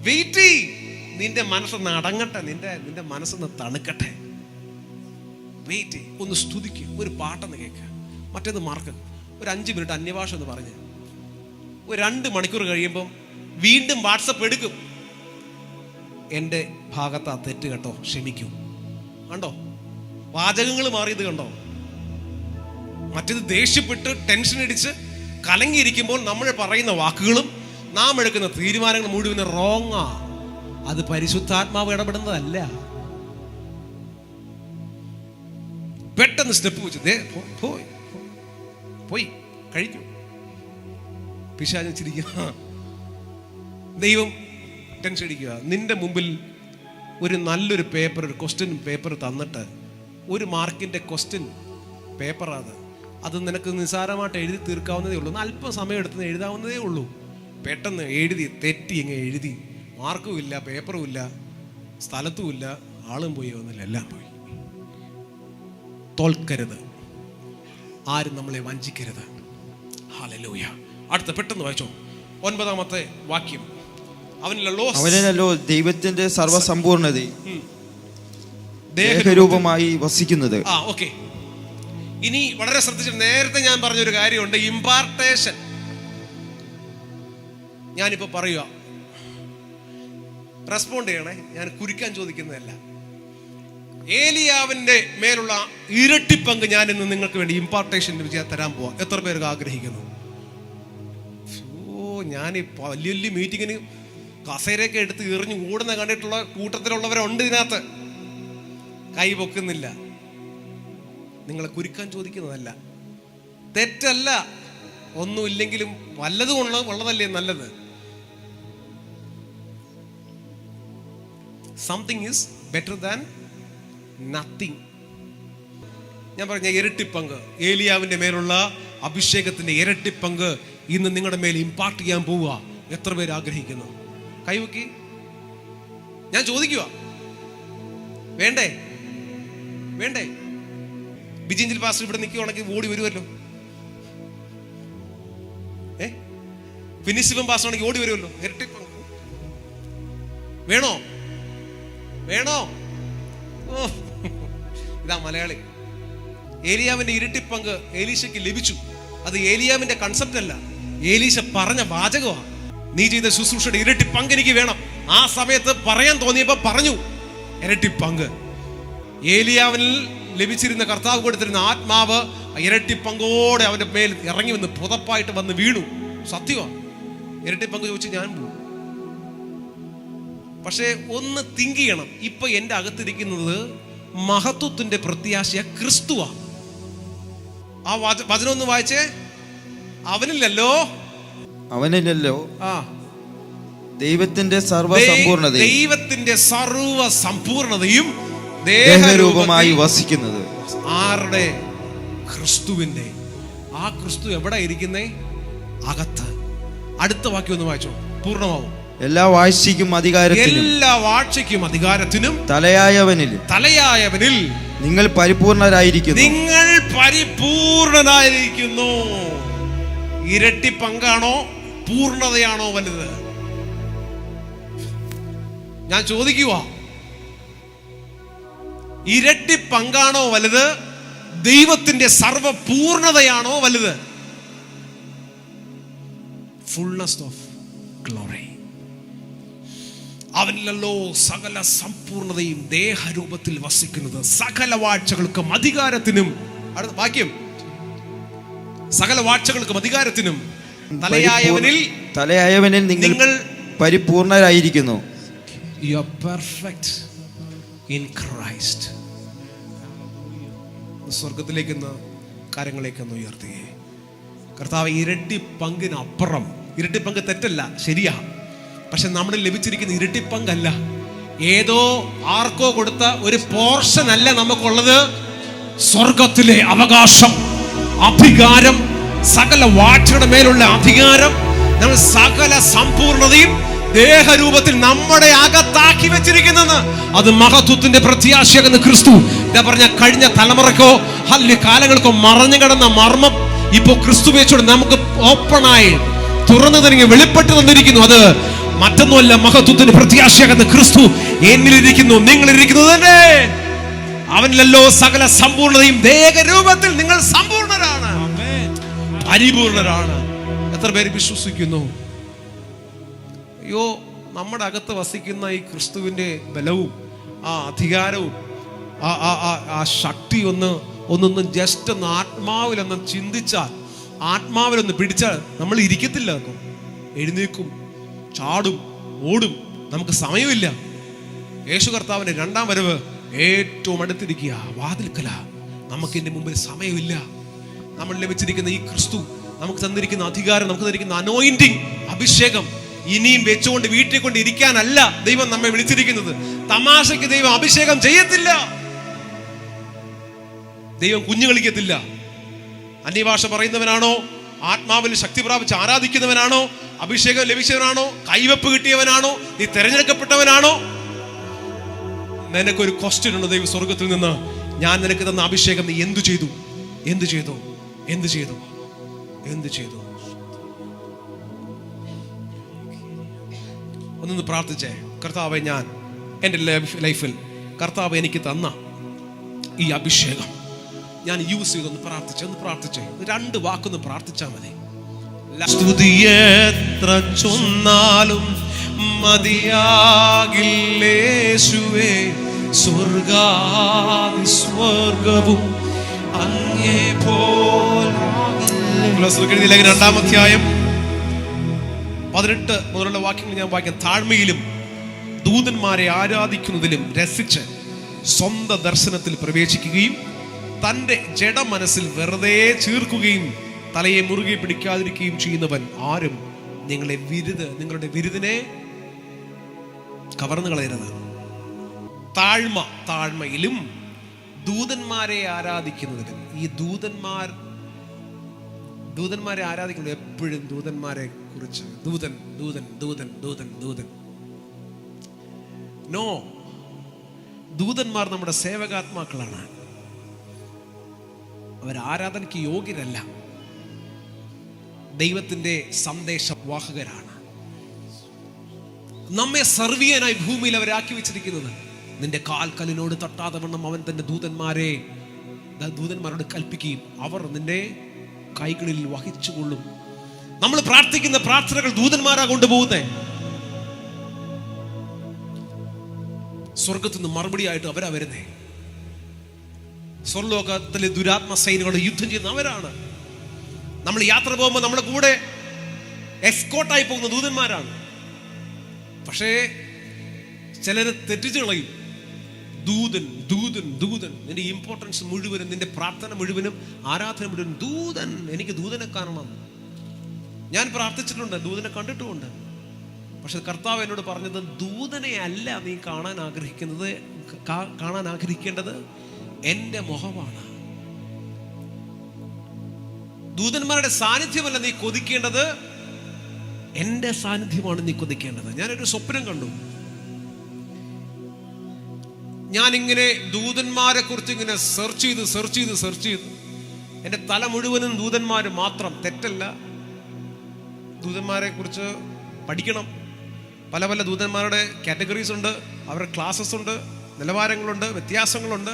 വെയിറ്റ് ചെയ്. നിന്റെ മനസ്സൊന്ന് അടങ്ങട്ടെ, നിന്റെ മനസ്സൊന്ന് തണുക്കട്ടെ. വെയിറ്റ്, ഒന്ന് സ്തുതിക്കുക, ഒരു പാട്ടൊന്ന് കേൾക്കുക, മറ്റേത് മാർക്ക്, ഒരു 5 മിനിറ്റ് അന്യഭാഷ എന്ന് പറഞ്ഞ് ഒരു 2 മണിക്കൂർ കഴിയുമ്പം വീണ്ടും വാട്സപ്പ് എടുക്കും. എൻ്റെ ഭാഗത്താ തെറ്റ് കേട്ടോ, ക്ഷമിക്കൂ. കണ്ടോ വാചകങ്ങൾ മാറിയത് കണ്ടോ? മറ്റേത് ദേഷ്യപ്പെട്ട് ടെൻഷൻ അടിച്ച് കലങ്ങിയിരിക്കുമ്പോൾ നമ്മൾ പറയുന്ന വാക്കുകളും നാം എടുക്കുന്ന തീരുമാനങ്ങൾ മുഴുവൻ റോങ്ങാ. അത് പരിശുദ്ധാത്മാവ് ഇടപെടുന്നതല്ല. പെട്ടെന്ന് സ്റ്റെപ്പ് വെച്ച് പോയി കഴിഞ്ഞു. പിശാച് ചിരിക്കുക, ദൈവം ടെൻഷൻ അടിക്കുക. നിന്റെ മുമ്പിൽ ഒരു നല്ലൊരു പേപ്പർ, ഒരു ക്വസ്റ്റ്യൻ പേപ്പർ തന്നിട്ട്, 1 മാർക്കിന്റെ ക്വസ്റ്റ്യൻ പേപ്പർ, അത് നിനക്ക് നിസ്സാരമായിട്ട് എഴുതി തീർക്കാവുന്നതേ ഉള്ളൂ. അല്പം സമയം എടുത്ത് എഴുതാവുന്നതേ ഉള്ളൂ. പെട്ടെന്ന് എഴുതി തെറ്റി എങ്ങനെ എഴുതി, മാർക്കും ഇല്ല, പേപ്പറും ഇല്ല, സ്ഥലത്തും ഇല്ല, ആളും പോയി വന്നില്ല, എല്ലാം പോയി. തോൽക്കരുത്, ആരും നമ്മളെ വഞ്ചിക്കരുത്. ഹല്ലേലൂയ. അടുത്ത പെട്ടെന്ന് വായിച്ചോ, 9ാമത്തെ വാക്യം. അവനിലല്ലോ ദൈവത്തിന്റെ സർവ്വസമ്പൂർണതയും ദേഹരൂപമായി വസിക്കുന്നത്. ഓക്കെ, ഇനി വളരെ ശ്രദ്ധിച്ചു. നേരത്തെ ഞാൻ പറഞ്ഞൊരു കാര്യമുണ്ട്, ഇമ്പാർട്ടേഷൻ. ഞാനിപ്പോ പറയുക, റെസ്പോണ്ട് ചെയ്യണേ, ഞാൻ കുരിക്കാൻ ചോദിക്കുന്നതല്ല. ഏലിയാവിന്റെ മേലുള്ള ഇരട്ടി പങ്ക് ഞാൻ ഇന്ന് നിങ്ങൾക്ക് വേണ്ടി ഇമ്പാർട്ടേഷൻ തരാൻ പോവാ. എത്ര പേർക്ക് ആഗ്രഹിക്കുന്നു? ഞാൻ വലിയ വലിയ മീറ്റിങ്ങിന് കസേരയൊക്കെ എടുത്ത് എറിഞ്ഞ് ഓടുന്ന കണ്ടിട്ടുള്ള കൂട്ടത്തിലുള്ളവരുണ്ട് ഇതിനകത്ത്. കൈ പൊക്കുന്നില്ല. നിങ്ങളെ കുരുക്കാൻ ചോദിക്കുന്നതല്ല, തെറ്റല്ല. ഒന്നുമില്ലെങ്കിലും വല്ലതും ഉള്ളതല്ലേ നല്ലത്. Something is better than nothing. ഞാൻ പറഞ്ഞ ഇരട്ടിപ്പങ്ക്, ഏലിയാവിന്റെ മേലുള്ള അഭിഷേകത്തിന്റെ ഇരട്ടിപ്പങ്ക് ഇന്ന് നിങ്ങളുടെ മേൽ ഇമ്പാർട്ട് ചെയ്യാൻ പോവുക. എത്ര പേര് ആഗ്രഹിക്കുന്നു? കൈവക്കി. ഞാൻ ചോദിക്കുക, വേണ്ടേ? വേണ്ടേ? ബിജിഞ്ചിൽ പാസ്റ്റർ ഇവിടെ നിൽക്കുകയാണെങ്കിൽ ഓടി വരുമല്ലോ. ഫിനിഷിലും പാസ്റ്റർ ആണെങ്കിൽ ഓടി വരുമല്ലോ. ഇരട്ടിപ്പങ്ക് വേണോ? വേണോ? ഇതാ മലയാളി. ഏലിയാവിന്റെ ഇരട്ടിപ്പങ്ക് എലീശയ്ക്ക് ലഭിച്ചു. അത് ഏലിയാവിന്റെ കൺസെപ്റ്റ് അല്ല, എലീശ പറഞ്ഞ വാചകമാണ്. നീ ചെയ്ത ശുശ്രൂഷയുടെ ഇരട്ടി പങ്ക് എനിക്ക് വേണം. ആ സമയത്ത് പറയാൻ തോന്നിയപ്പോ പറഞ്ഞു ഇരട്ടി പങ്ക്. ഏലിയാവിനിൽ ലഭിച്ചിരുന്ന, കർത്താവ് കൊടുത്തിരുന്ന ആത്മാവ് ഇരട്ടി പങ്കോടെ അവന്റെ മേൽ ഇറങ്ങി വന്ന് പുതപ്പായിട്ട് വന്ന് വീണു. സത്യമാണ്. ഇരട്ടി പങ്ക് ചോദിച്ചു ഞാൻ പോകും. പക്ഷെ ഒന്ന് തിങ്ക് ചെയ്യണം, ഇപ്പൊ എന്റെ അകത്തിരിക്കുന്നത് മഹത്വത്തിന്റെ പ്രത്യാശയ ക്രിസ്തുവാ. ആ വചനം ഒന്ന് വായിച്ചേ. അവനിലല്ലോ ദൈവത്തിന്റെ സർവ്വസമ്പൂർണതയും ദേഹരൂപമായി വസിക്കുന്നത്. ആരുടെ? ക്രിസ്തുവിന്റെ. ആ ക്രിസ്തു എവിടെ ഇരിക്കുന്നേ? അകത്ത്. അടുത്ത വാക്യം ഒന്ന് വായിച്ചോ, പൂർണ്ണമാവും. എല്ലാ വാഴ്ചയ്ക്കും അധികാരത്തിനും തലയായവനിൽ നിങ്ങൾ പരിപൂർണരായിരിക്കുന്നു. ഇരട്ടി പങ്കാണോ പൂർണ്ണതയാണോ വലുത്? ഞാൻ ചോദിക്കുക, ഇരട്ടി പങ്കാണോ വലുത്? ദൈവത്തിന്റെ സർവപൂർണതയാണോ വലുത്? Fullness of glory. അവനിലല്ലോ സകല സമ്പൂർണതയും ദേഹരൂപത്തിൽ വസിക്കുന്നത്. സകല വാഴ്ചകൾക്കും അധികാരത്തിനും, അടുത്ത വാക്യം, സകല വാഴ്ചകൾക്കും അധികാരത്തിനും തലയായവനിൽ നിങ്ങൾ പരിപൂർണരായിരിക്കുന്നു. You are perfect in Christ. സ്വർഗത്തിലേക്കെന്ന് കാര്യങ്ങളേക്കൊന്ന് ഉയർത്തുകയെ. കർത്താവ്, ഇരട്ടി പങ്കിനപ്പുറം, ഇരട്ടി പങ്ക് തെറ്റല്ല, ശരിയാ. പക്ഷെ നമ്മുടെ ലഭിച്ചിരിക്കുന്ന ഇരട്ടി പങ്കല്ല, ഏതോ ആർക്കോ കൊടുത്ത ഒരു പോർഷൻ അല്ല നമുക്കുള്ളത്. സ്വർഗത്തിലെ അവകാശം, അധികാരം, സകല വാഴ്ചയുടെ മേലുള്ള അധികാരം, നമ്മൾ സകല സമ്പൂർണതയും ദേഹരൂപത്തിൽ നമ്മുടെ അകത്താക്കി വെച്ചിരിക്കുന്നത്. അത് മഹത്വത്തിന്റെ പ്രത്യാശയാകുന്ന ക്രിസ്തു. ഇതാ പറഞ്ഞ, കഴിഞ്ഞ തലമുറക്കോ അല്ലെ കാലങ്ങൾക്കോ മറഞ്ഞു കിടന്ന മർമ്മം ഇപ്പോ ക്രിസ്തു വെച്ചോട് നമുക്ക് ഓപ്പണായി തുറന്നു തന്നെ വെളിപ്പെട്ട് തന്നിരിക്കുന്നു. അത് മറ്റൊന്നുമല്ല, മഹത്വത്തിന് പ്രത്യാശയാകുന്ന ക്രിസ്തു എന്നിലിരിക്കുന്നു, നിങ്ങളിരിക്കുന്നത് തന്നെ. അവനിലല്ലോ സകല സമ്പൂർണതയും. ദേഹരൂപത്തിൽ നിങ്ങൾ സമ്പൂർണരാണ്, പരിപൂർണരാണ്. എത്ര പേര് വിശ്വസിക്കുന്നു? അയ്യോ, നമ്മുടെ അകത്ത് വസിക്കുന്ന ഈ ക്രിസ്തുവിന്റെ ബലവും ആ അധികാരവും ആ ശക്തി ഒന്നൊന്ന് ജസ്റ്റ് ഒന്ന് ആത്മാവിലൊന്ന് ചിന്തിച്ചാൽ, ആത്മാവിലൊന്ന് പിടിച്ചാൽ നമ്മൾ ഇരിക്കത്തില്ല. എഴുന്നേക്കും, ചാടും, ഓടും. നമുക്ക് സമയമില്ല. യേശു കർത്താവിന്റെ രണ്ടാം വരവ് ഏറ്റവും അടുത്തിരിക്കുക, വാതിൽക്കല. നമുക്ക് ഇതിന്റെ മുമ്പിൽ സമയമില്ല. നമ്മൾ ലഭിച്ചിരിക്കുന്ന ഈ ക്രിസ്തു, നമുക്ക് തന്നിരിക്കുന്ന അധികാരം, നമുക്ക് തന്നിരിക്കുന്ന അനോയിന്റിങ്, അഭിഷേകം ഇനിയും വെച്ചുകൊണ്ട് വീട്ടിൽ കൊണ്ട് ഇരിക്കാനല്ല ദൈവം നമ്മെ വിളിച്ചിരിക്കുന്നത്. തമാശയ്ക്ക് ദൈവം അഭിഷേകം ചെയ്യത്തില്ല. ദൈവം കുഞ്ഞു കളിക്കത്തില്ല. അന്യഭാഷ പറയുന്നവനാണോ, ആത്മാവിൽ ശക്തി പ്രാപിച്ച് ആരാധിക്കുന്നവനാണോ, അഭിഷേകം ലഭിച്ചവനാണോ, കൈവപ്പ് കിട്ടിയവനാണോ, നീ തെരഞ്ഞെടുക്കപ്പെട്ടവനാണോ? നിനക്കൊരു ക്വസ്റ്റ്യൻ ഉണ്ട് ദൈവ സ്വർഗത്തിൽ നിന്ന്. ഞാൻ നിനക്ക് തന്ന അഭിഷേകം നീ എന്തു ചെയ്തു? എന്തു ചെയ്തു? എന്തു ചെയ്തു? എന്തു ചെയ്തു? ഒന്നൊന്ന് പ്രാർത്ഥിച്ചേ. കർത്താവെ, ഞാൻ എൻ്റെ ലൈഫിൽ കർത്താവ് എനിക്ക് തന്ന ഈ അഭിഷേകം ഞാൻ യൂസ് ചെയ്തൊന്ന് പ്രാർത്ഥിച്ചേ. 2 വാക്കൊന്ന് പ്രാർത്ഥിച്ചാൽ മതി. സ്തുതിയെത്ര ചൊന്നാലും മതിയാകില്ലേശുവേ, സ്വർഗവും അങ്ങേ പോലെ. 2-ാം അധ്യായം 18 മുതലുള്ള വാക്യങ്ങൾ ഞാൻ വായിക്കാം. താഴ്മയിലും ദൂതന്മാരെ ആരാധിക്കുന്നതിലും രസിച്ച് സ്വന്തം ദർശനത്തിൽ പ്രവേശിക്കുകയും തൻ്റെ ജഡമനസ്സിൽ വെറുതെ ചീർക്കുകയും തലയെ മുറുകെ പിടിക്കാതിരിക്കുകയും ചെയ്യുന്നവൻ ആരും നിങ്ങളുടെ വിരുദിനെ കവർന്നു കളയരുത്. താഴ്മയിലും ദൂതന്മാരെ ആരാധിക്കുന്നതിലും. ഈ ദൂതന്മാരെ ആരാധിക്കുന്നത് എപ്പോഴും ദൂതന്മാരെ കുറിച്ച് ദൂതൻ. നോ, ദൂതന്മാർ നമ്മുടെ സേവകാത്മാക്കളാണ്. അവർ ആരാധനയ്ക്ക് യോഗ്യരല്ല, ദൈവത്തിന്റെ സന്ദേശവാഹകരാണ്. നമ്മെ സെർവ് ചെയ്യാനായി ഭൂമിയിൽ അവരാക്കി വെച്ചിരിക്കുന്നത്. നിന്റെ കാൽക്കലിനോട് തട്ടാതെ വണ്ണം അവൻ തന്റെ ദൂതന്മാരോട് കൽപ്പിക്കുകയും അവർ നിന്റെ കൈകളിൽ വഹിച്ചുകൊള്ളും. നമ്മൾ പ്രാർത്ഥിക്കുന്ന പ്രാർത്ഥനകൾ ദൂതന്മാരാ കൊണ്ടുപോകുന്നേ. സ്വർഗത്തിൽ നിന്ന് മറുപടിയായിട്ട് അവരാ വരുന്നേ. സ്വർലോകത്തിലെ ദുരാത്മ സൈന്യങ്ങളോട് യുദ്ധം ചെയ്യുന്ന അവരാണ്. നമ്മൾ യാത്ര പോകുമ്പോൾ നമ്മുടെ കൂടെ എസ്കോട്ടായി പോകുന്ന ദൂതന്മാരാണ്. പക്ഷേ ചിലര് തെറ്റിച്ചു കളയും. ദൂതൻ. നിന്റെ ഇമ്പോർട്ടൻസ് മുഴുവനും, നിന്റെ പ്രാർത്ഥന മുഴുവനും, ആരാധന മുഴുവനും ദൂതൻ. എനിക്ക് ദൂതനെ കാണണം. ഞാൻ പ്രാർത്ഥിച്ചിട്ടുണ്ട്, ദൂതനെ കണ്ടിട്ടുമുണ്ട്. പക്ഷെ കർത്താവ് എന്നോട് പറഞ്ഞത്, ദൂതനെ അല്ല നീ കാണാൻ ആഗ്രഹിക്കേണ്ടത് എൻ്റെ മുഖമാണ്. ദൂതന്മാരുടെ സാന്നിധ്യമല്ല നീ കൊതിക്കേണ്ടത്, എൻ്റെ സാന്നിധ്യമാണ് നീ കൊതിക്കേണ്ടത്. ഞാനൊരു സ്വപ്നം കണ്ടു. ഞാനിങ്ങനെ ദൂതന്മാരെ കുറിച്ച് ഇങ്ങനെ സെർച്ച് ചെയ്ത് എൻ്റെ തല മുഴുവനും ദൂതന്മാർ മാത്രം. തെറ്റല്ല, ദൂതന്മാരെ കുറിച്ച് പഠിക്കണം. പല പല ദൂതന്മാരുടെ കാറ്റഗറീസ് ഉണ്ട്, അവരുടെ ക്ലാസ്സസ് ഉണ്ട്, നിലവാരങ്ങളുണ്ട്, വ്യത്യാസങ്ങളുണ്ട്,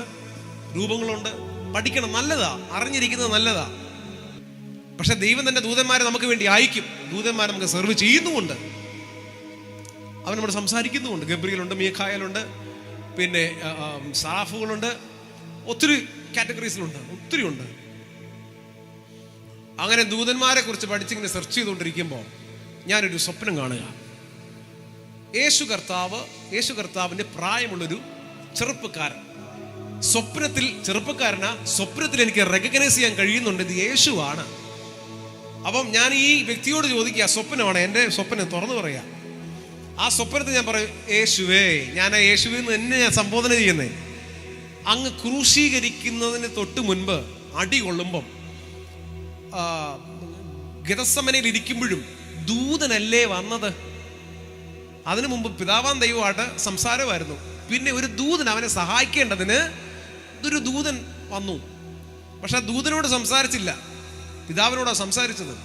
രൂപങ്ങളുണ്ട്. പഠിക്കണം, നല്ലതാ. അറിഞ്ഞിരിക്കുന്നത് നല്ലതാ. പക്ഷെ ദൈവം തന്നെ ദൂതന്മാരെ നമുക്ക് വേണ്ടി അയക്കും. ദൂതന്മാരെ നമുക്ക് സെർവ് ചെയ്യുന്നുമുണ്ട്, അവൻ നമ്മൾ സംസാരിക്കുന്നുമുണ്ട്. ഗബ്രിയേലുണ്ട്, മീഖായേലുണ്ട്, പിന്നെ സറാഫുകളുണ്ട്, ഒത്തിരി കാറ്റഗറീസിലുണ്ട്, ഒത്തിരി ഉണ്ട്. അങ്ങനെ ദൂതന്മാരെ കുറിച്ച് പഠിച്ചിങ്ങനെ സെർച്ച് ചെയ്തുകൊണ്ടിരിക്കുമ്പോൾ ഞാനൊരു സ്വപ്നം കാണുക. യേശു കർത്താവിന്റെ പ്രായമുള്ളൊരു ചെറുപ്പക്കാരൻ സ്വപ്നത്തിൽ എനിക്ക് റെക്കഗ്നൈസ് ചെയ്യാൻ കഴിയുന്നുണ്ട്, ഇത് യേശുവാണ്. അപ്പം ഞാൻ ഈ വ്യക്തിയോട് ചോദിക്കുക, സ്വപ്നമാണ്, എൻ്റെ സ്വപ്നം തുറന്നു പറയാ. ആ സ്വപ്നത്തിൽ ഞാൻ പറയും, യേശുവേ, ഞാൻ ആ യേശുവിൽ നിന്ന് എന്നെ ഞാൻ സംബോധന ചെയ്യുന്നേ. അങ്ങ് ക്രൂശീകരിക്കുന്നതിന് തൊട്ട് മുൻപ് അടി കൊള്ളുമ്പം ഗെത്സമനയിൽ ഇരിക്കുമ്പോഴും ദൂതനല്ലേ വന്നത്? അതിനു മുമ്പ് പിതാവാൻ ദൈവമായിട്ട് സംസാരമായിരുന്നു. പിന്നെ ഒരു ദൂതൻ അവനെ സഹായിക്കേണ്ടതിന് ഒരു ദൂതൻ വന്നു. പക്ഷെ ദൂതനോട് സംസാരിച്ചില്ല, പിതാവിനോടാണ് സംസാരിച്ചത്.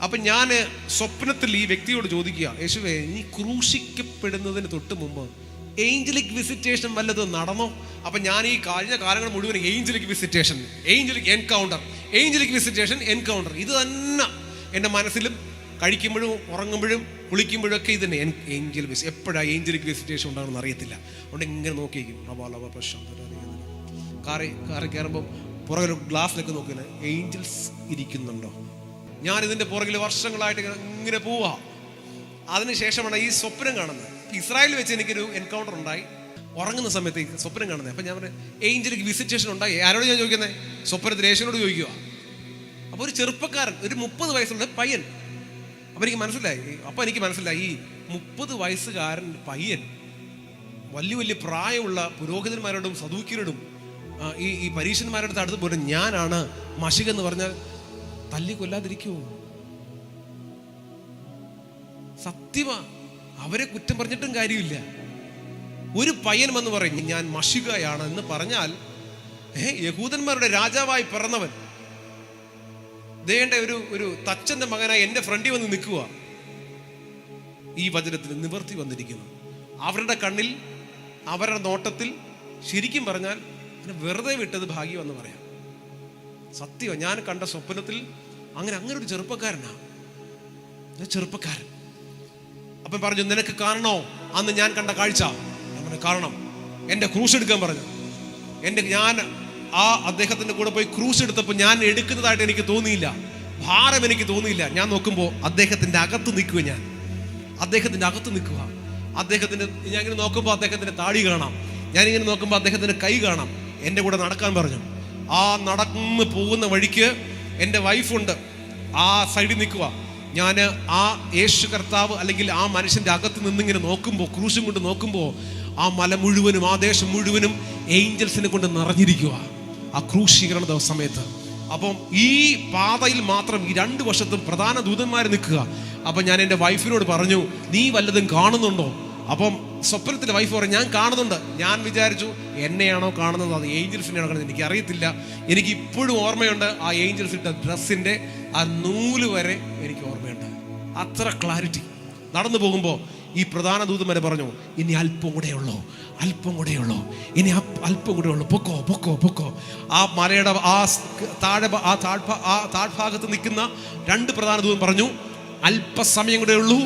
അപ്പൊ ഞാൻ സ്വപ്നത്തിൽ ഈ വ്യക്തിയോട് ചോദിക്കുക, യേശുവേ, നീ ക്രൂശിക്കപ്പെടുന്നതിന് തൊട്ട് മുമ്പ് ഏഞ്ചലിക് വിസിറ്റേഷൻ വല്ലതും നടന്നോ? അപ്പൊ ഞാൻ ഈ കഴിഞ്ഞ കാലങ്ങൾ മുഴുവൻ angelic visitation, angelic visitation encounter, ഇത് തന്നെ എൻ്റെ മനസ്സിലും കഴിക്കുമ്പോഴും ഉറങ്ങുമ്പോഴും കുളിക്കുമ്പോഴും ഒക്കെ ഇത് തന്നെ. ഏഞ്ചൽ എപ്പോഴാണ് ഏഞ്ചലിക് വിസിറ്റേഷൻ ഉണ്ടാകുമെന്ന് അറിയത്തില്ല. അതുകൊണ്ട് ഇങ്ങനെ നോക്കിയിരിക്കും. കാറി കയറുമ്പോൾ പുറകിൽ ഗ്ലാസ്സിലൊക്കെ നോക്കിയാൽ ഏഞ്ചൽസ് ഇരിക്കുന്നുണ്ടോ? ഞാൻ ഇതിൻ്റെ പുറകിൽ വർഷങ്ങളായിട്ട് ഇങ്ങനെ പോവാ. അതിനുശേഷമാണ് ഈ സ്വപ്നം കാണുന്നത്. ഇസ്രായേലിൽ വെച്ച് എനിക്കൊരു എൻകൗണ്ടർ ഉണ്ടായി. ഉറങ്ങുന്ന സമയത്ത് സ്വപ്നം കാണുന്നത്. അപ്പം ഞാൻ ഏഞ്ചലിക് വിസിറ്റേഷൻ ഉണ്ടായി. ആരോട് ഞാൻ ചോദിക്കുന്നത്? സ്വപ്നത്തിൽ യേശുവിനോട് ചോദിക്കുക. അപ്പോൾ ഒരു ചെറുപ്പക്കാരൻ, ഒരു 30 വയസ്സുള്ള പയ്യൻ. അപ്പം എനിക്ക് മനസ്സിലായി ഈ 30 വയസ്സുകാരൻ പയ്യൻ വലിയ വലിയ പ്രായമുള്ള പുരോഹിതന്മാരോടും സദൂക്യരോടും ഈ പരീക്ഷന്മാരുടെ അടുത്ത് പോലും ഞാനാണ് മശികെന്ന് പറഞ്ഞാൽ തല്ലി കൊല്ലാതിരിക്കുമോ? സത്യമാ, അവരെ കുറ്റം പറഞ്ഞിട്ടും കാര്യമില്ല. ഒരു പയ്യൻ വന്ന് പറയും ഞാൻ മശികയാണ് എന്ന് പറഞ്ഞാൽ, യഹൂദന്മാരുടെ രാജാവായി പിറന്നവൻ ദേണ്ട ഒരു തച്ചന്റെ മകനായി എൻ്റെ ഫ്രണ്ടിൽ വന്ന് നിൽക്കുക. ഈ വചനത്തിൽ നിവർത്തി വന്നിരിക്കുന്നു. അവരുടെ കണ്ണിൽ, അവരുടെ നോട്ടത്തിൽ ശരിക്കും പറഞ്ഞാൽ വെറുതെ വിട്ടത് ഭാഗ്യമെന്ന് പറയാം. സത്യം, ഞാൻ കണ്ട സ്വപ്നത്തിൽ അങ്ങനെ ഒരു ചെറുപ്പക്കാരനാ, ചെറുപ്പക്കാരൻ. അപ്പം പറഞ്ഞു, നിനക്ക് കാണണോ അന്ന് ഞാൻ കണ്ട കാഴ്ച? അങ്ങനെ കാണണം. എൻ്റെ ക്രൂശ് എടുക്കാൻ പറഞ്ഞു. ഞാൻ അദ്ദേഹത്തിൻ്റെ കൂടെ പോയി ക്രൂശ് എടുത്തപ്പോൾ ഞാൻ എടുക്കുന്നതായിട്ട് എനിക്ക് തോന്നിയില്ല, ഭാരം എനിക്ക് തോന്നിയില്ല. ഞാൻ നോക്കുമ്പോൾ അദ്ദേഹത്തിൻ്റെ അകത്ത് നിൽക്കുക, അദ്ദേഹത്തിൻ്റെ ഞാൻ ഇങ്ങനെ നോക്കുമ്പോൾ അദ്ദേഹത്തിൻ്റെ താടി കാണാം, ഞാനിങ്ങനെ നോക്കുമ്പോൾ അദ്ദേഹത്തിൻ്റെ കൈ കാണാം. എൻ്റെ കൂടെ നടക്കാൻ പറഞ്ഞു. ആ നടന്ന് പോകുന്ന വഴിക്ക് എൻ്റെ വൈഫുണ്ട്, ആ സൈഡിൽ നിൽക്കുക. ഞാൻ ആ യേശു കർത്താവ് അല്ലെങ്കിൽ ആ മനുഷ്യൻ്റെ അകത്ത് നിന്നിങ്ങനെ നോക്കുമ്പോൾ, ക്രൂശും കൊണ്ട് നോക്കുമ്പോൾ ആ മല മുഴുവനും, ആ ദേശം മുഴുവനും ഏഞ്ചൽസിനെ കൊണ്ട് നിറഞ്ഞിരിക്കുക ആ ക്രൂശീകരണ സമയത്ത്. അപ്പം ഈ പാതയിൽ മാത്രം ഈ 2 വശത്തും പ്രധാന ദൂതന്മാർ നിൽക്കുക. അപ്പം ഞാൻ എൻ്റെ വൈഫിനോട് പറഞ്ഞു, നീ വല്ലതും കാണുന്നുണ്ടോ? അപ്പം സ്വപ്നത്തിൽ വൈഫ് പറഞ്ഞു, ഞാൻ കാണുന്നുണ്ട്. ഞാൻ വിചാരിച്ചു എന്നെയാണോ കാണുന്നത്, അത് ഏഞ്ചൽസിനെയാണോ കാണുന്നത്, എനിക്ക് അറിയത്തില്ല. എനിക്ക് ഇപ്പോഴും ഓർമ്മയുണ്ട് ആ ഏഞ്ചൽസ് ഇട്ട ഡ്രസ്സിൻ്റെ ആ നൂല് വരെ എനിക്ക് ഓർമ്മയുണ്ട്. അത്ര ക്ലാരിറ്റി. നടന്നു പോകുമ്പോൾ ഈ പ്രധാന ദൂതന്മാരെ പറഞ്ഞു, ഇനി അല്പം കൂടെ ഉള്ളൂ, ഇനി അല്പം കൂടെ ഉള്ളൂ, പൊക്കോ. ആ മലയുടെ താഴ്ഭാഗത്ത് നിൽക്കുന്ന 2 പ്രധാന ദൂതൻ പറഞ്ഞു, അല്പസമയം കൂടെ ഉള്ളൂ,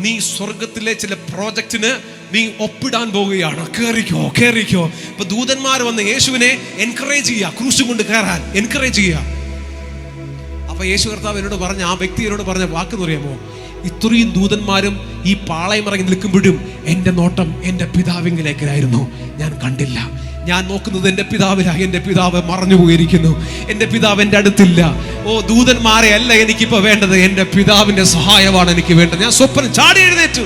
നീ സ്വർഗത്തിലെ ചില പ്രോജക്റ്റിന് നീ ഒപ്പിടാൻ പോവുകയാണ്, കേറിക്കോ. ഇപ്പൊ ദൂതന്മാർ വന്ന് യേശുവിനെ എൻകറേജ് ചെയ്യുക, ക്രൂശും കൊണ്ട് കയറാൻ എൻകറേജ് ചെയ്യുക. അപ്പൊ യേശു കർത്താവ് എന്നോട് പറഞ്ഞ, ആ വ്യക്തി എന്നോട് പറഞ്ഞ വാക്കെന്ന് പറയാമോ? ഇത്രയും ദൂതന്മാരും ഈ പാളയം ഇറങ്ങി നിൽക്കുമ്പോഴും എൻ്റെ നോട്ടം എൻ്റെ പിതാവിങ്കിലേക്കായിരുന്നു. ഞാൻ കണ്ടില്ല. ഞാൻ നോക്കുന്നത് എൻ്റെ പിതാവിനായി. എൻ്റെ പിതാവ് മറഞ്ഞു പോയിരിക്കുന്നു. എൻ്റെ പിതാവ് എൻ്റെ അടുത്തില്ല. ദൂതന്മാരെ അല്ല എനിക്കിപ്പോ വേണ്ടത്, എൻ്റെ പിതാവിൻ്റെ സഹായമാണ് എനിക്ക് വേണ്ടത്. ഞാൻ സ്വപ്നം ചാടി എഴുന്നേറ്റു.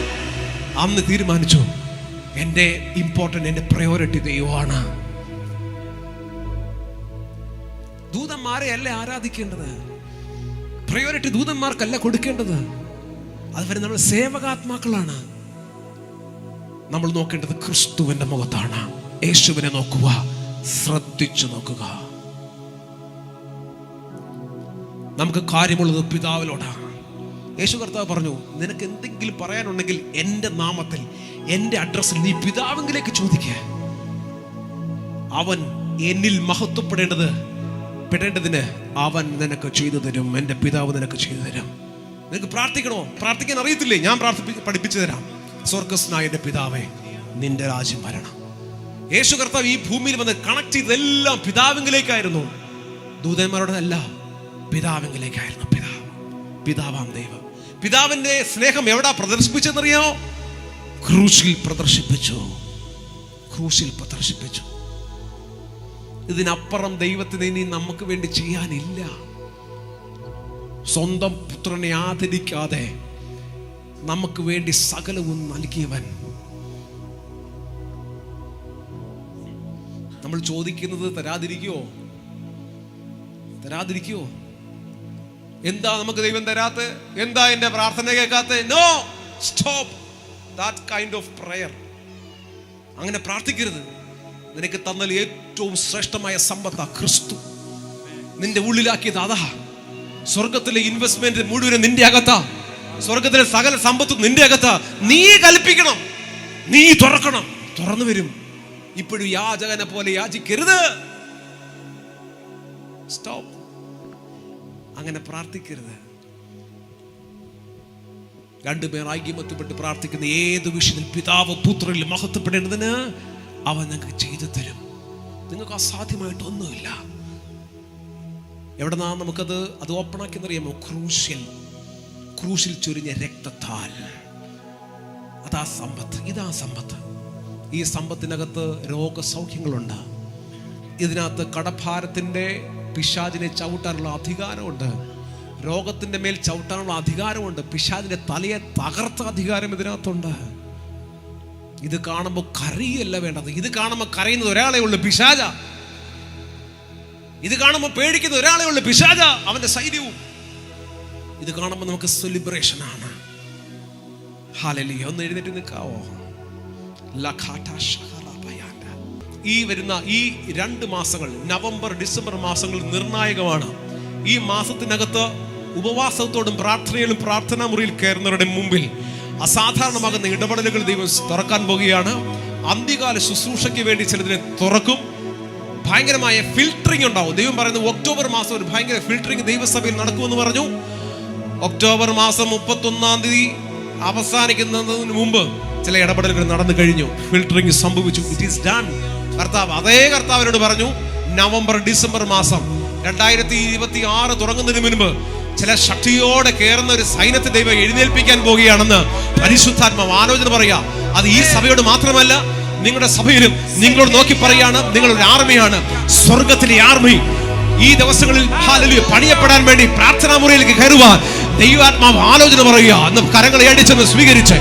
അന്ന് തീരുമാനിച്ചു, എൻ്റെ ഇമ്പോർട്ടൻ്റ്, എൻ്റെ പ്രയോറിറ്റി ദൈവമാണ്. ദൂതന്മാരെ അല്ല ആരാധിക്കേണ്ടത്, പ്രയോറിറ്റി ദൂതന്മാർക്കല്ല കൊടുക്കേണ്ടത്. അതുവരെ നമ്മൾ സേവകാത്മാക്കളാണ്. നമ്മൾ നോക്കേണ്ടത് ക്രിസ്തുവിന്റെ മുഖത്താണ്. യേശുവിനെ നോക്കുക, ശ്രദ്ധിച്ചു നോക്കുക. നമുക്ക് കാര്യമുള്ളത് പിതാവിനോടാണ്. യേശു കർത്താവ് പറഞ്ഞു, നിനക്ക് എന്തെങ്കിലും പറയാനുണ്ടെങ്കിൽ എൻ്റെ നാമത്തിൽ, എൻ്റെ അഡ്രസ്സിൽ നീ പിതാവിലേക്ക് ചോദിക്കുക. അവൻ എന്നിൽ മഹത്വപ്പെടേണ്ടതിന് അവൻ നിനക്ക് ചെയ്തു തരും. എൻ്റെ പിതാവ് നിനക്ക് ചെയ്തു തരും. നിനക്ക് പ്രാർത്ഥിക്കണോ? പ്രാർത്ഥിക്കാൻ അറിയത്തില്ലേ? ഞാൻ പഠിപ്പിച്ചു തരാം. സ്വർഗസ്നായ എൻ്റെ പിതാവേ, നിന്റെ രാജ്യം വരണം. യേശു കർത്താവ് ഈ ഭൂമിയിൽ വന്ന് കണക്ട് ചെയ്തതെല്ലാം പിതാവിലേക്കായിരുന്നു. ദൂതന്മാരോടല്ല, പിതാവിലേക്കായിരുന്നു. പിതാവാം ദൈവം. പിതാവിന്റെ സ്നേഹം എവിടാ പ്രദർശിപ്പിച്ചെന്നറിയാമോ? ക്രൂശിൽ പ്രദർശിപ്പിച്ചു. ഇതിനപ്പുറം ദൈവത്തിന് ഇനി നമുക്ക് വേണ്ടി ചെയ്യാനില്ല. സ്വന്തം പുത്രനെ ആദരിക്കാതെ നമുക്ക് വേണ്ടി സകലവും നൽകിയവൻ. നമ്മൾ ചോദിക്കുന്നത് തരാതിരിക്കുവോ? എന്താ നമുക്ക് ദൈവം തരാത്ത? എന്താ എന്റെ പ്രാർത്ഥന കേൾക്കാത്ത? No, stop that kind of prayer. അങ്ങനെ പ്രാർത്ഥിക്കരുത്. നിനക്ക് തന്നാൽ ഏറ്റവും ശ്രേഷ്ഠമായ സമ്പത്താ ക്രിസ്തു. നിന്റെ ഉള്ളിലാക്കിയത് അതാ. സ്വർഗത്തിലെ ഇൻവെസ്റ്റ്മെന്റ് മുഴുവൻ നിന്റെ അകത്താ. സ്വർഗത്തിലെ സകല സമ്പത്തും നിന്റെ അകത്താ. നീ കൽപ്പിക്കണം, നീ തുറക്കണം, തുറന്നു വരും. ഇപ്പോഴും യാചകനെ പോലെ യാചിക്കരുത്. സ്റ്റോപ്പ്. അങ്ങനെ പ്രാർത്ഥിക്കരുത്. രണ്ടുപേർ ഐക്യമത്യപ്പെട്ട് പ്രാർത്ഥിക്കുന്ന ഏത് വിഷയത്തിൽ പിതാവ് പുത്രനിൽ മഹത്വപ്പെടേണ്ടതിന് അവൻ നിങ്ങൾക്ക് ചെയ്തു തരും. നിങ്ങൾക്ക് അസാധ്യമായിട്ടൊന്നുമില്ല. എവിടെന്നാ അത് ഓപ്പണാക്കി എന്നറിയാമോ? ക്രൂശിൽ ചൊരിഞ്ഞ രക്തത്താൽ. അതാ സമ്പത്ത്. ഇതാ സമ്പത്ത്. ഈ സമ്പത്തിനകത്ത് രോഗസൗഖ്യങ്ങളുണ്ട്. ഇതിനകത്ത് കടഭാരത്തിന്റെ പിശാചിനെ ചവിട്ടാനുള്ള അധികാരമുണ്ട്. രോഗത്തിന്റെ മേൽ ചവിട്ടാനുള്ള അധികാരമുണ്ട്. പിശാചിന്റെ തലയെ തകർത്ത അധികാരം ഇതിനകത്തുണ്ട്. ഇത് കാണുമ്പോൾ കരയല്ല വേണ്ടത്. ഇത് കാണുമ്പോൾ കരയുന്നത് ഒരാളെ ഉള്ളു, പിശാച. ഇത് കാണുമ്പോൾ പേടിക്കുന്ന ഒരാളെ ഉള്ളു, പിശാച, അവന്റെ സൈന്യവും. ഇത് കാണുമ്പോൾ നമുക്ക് സെലിബ്രേഷൻ ആണ്. ഹല്ലേലൂയ. ഒന്ന് എഴുന്നേറ്റ് നിൽക്കാവോ? ഈ വരുന്ന ഈ 2 മാസങ്ങൾ, നവംബർ ഡിസംബർ മാസങ്ങൾ നിർണായകമാണ്. ഈ മാസത്തിനകത്ത് ഉപവാസത്തോടും പ്രാർത്ഥനയിലും പ്രാർത്ഥനാ മുറിയിൽ കയറുന്നവരുടെ മുമ്പിൽ അസാധാരണമാകുന്ന ഇടപെടലുകൾ ദൈവം തുറക്കാൻ പോകുകയാണ്. അന്ത്യകാല ശുശ്രൂഷയ്ക്ക് വേണ്ടി ചിലതിനെ തുറക്കും. ഭയങ്കരമായ ഫിൽറ്ററിംഗ് ഉണ്ടാവും. ദൈവം പറയുന്നത് ഒക്ടോബർ മാസം ഒരു ഭയങ്കര ഫിൽറ്ററിംഗ് ദൈവസഭയിൽ നടക്കുമെന്ന് പറഞ്ഞു. ഒക്ടോബർ മാസം 31-ാം തീയതി അവസാനിക്കുന്നതിന് മുമ്പ് ചില ഇടപെടലുകൾ നടന്നു കഴിഞ്ഞു. ഫിൽറ്ററിംഗ് സംഭവിച്ചു. It is done. അതേ കർത്താവിനോട് പറഞ്ഞു, നവംബർ ഡിസംബർ മാസം 2026 തുടങ്ങുന്നതിന് മുൻപ് ചില ശക്തിയോടെ കയറുന്ന ഒരു സൈന്യത്തെ ദൈവം എഴുന്നേൽപ്പിക്കാൻ പോവുകയാണെന്ന് പരിശുദ്ധാത്മാവ് ആലോചന പറയാ. അത് ഈ സഭയോട് മാത്രമല്ല, നിങ്ങളുടെ സഭയിലും നിങ്ങളോട് നോക്കി പറയാണ്, നിങ്ങളൊരു ആർമിയാണ്, സ്വർഗത്തിലെ ആർമി. ഈ ദിവസങ്ങളിൽ ഹല്ലേലൂയ പണിയപ്പെടാൻ വേണ്ടി പ്രാർത്ഥനാ മുറിയിലേക്ക് കയറുവാൻ ദൈവാത്മാവ് ആലോചന പറയുക. അന്ന് കരങ്ങളെ അടിച്ചെന്ന് സ്വീകരിച്ച്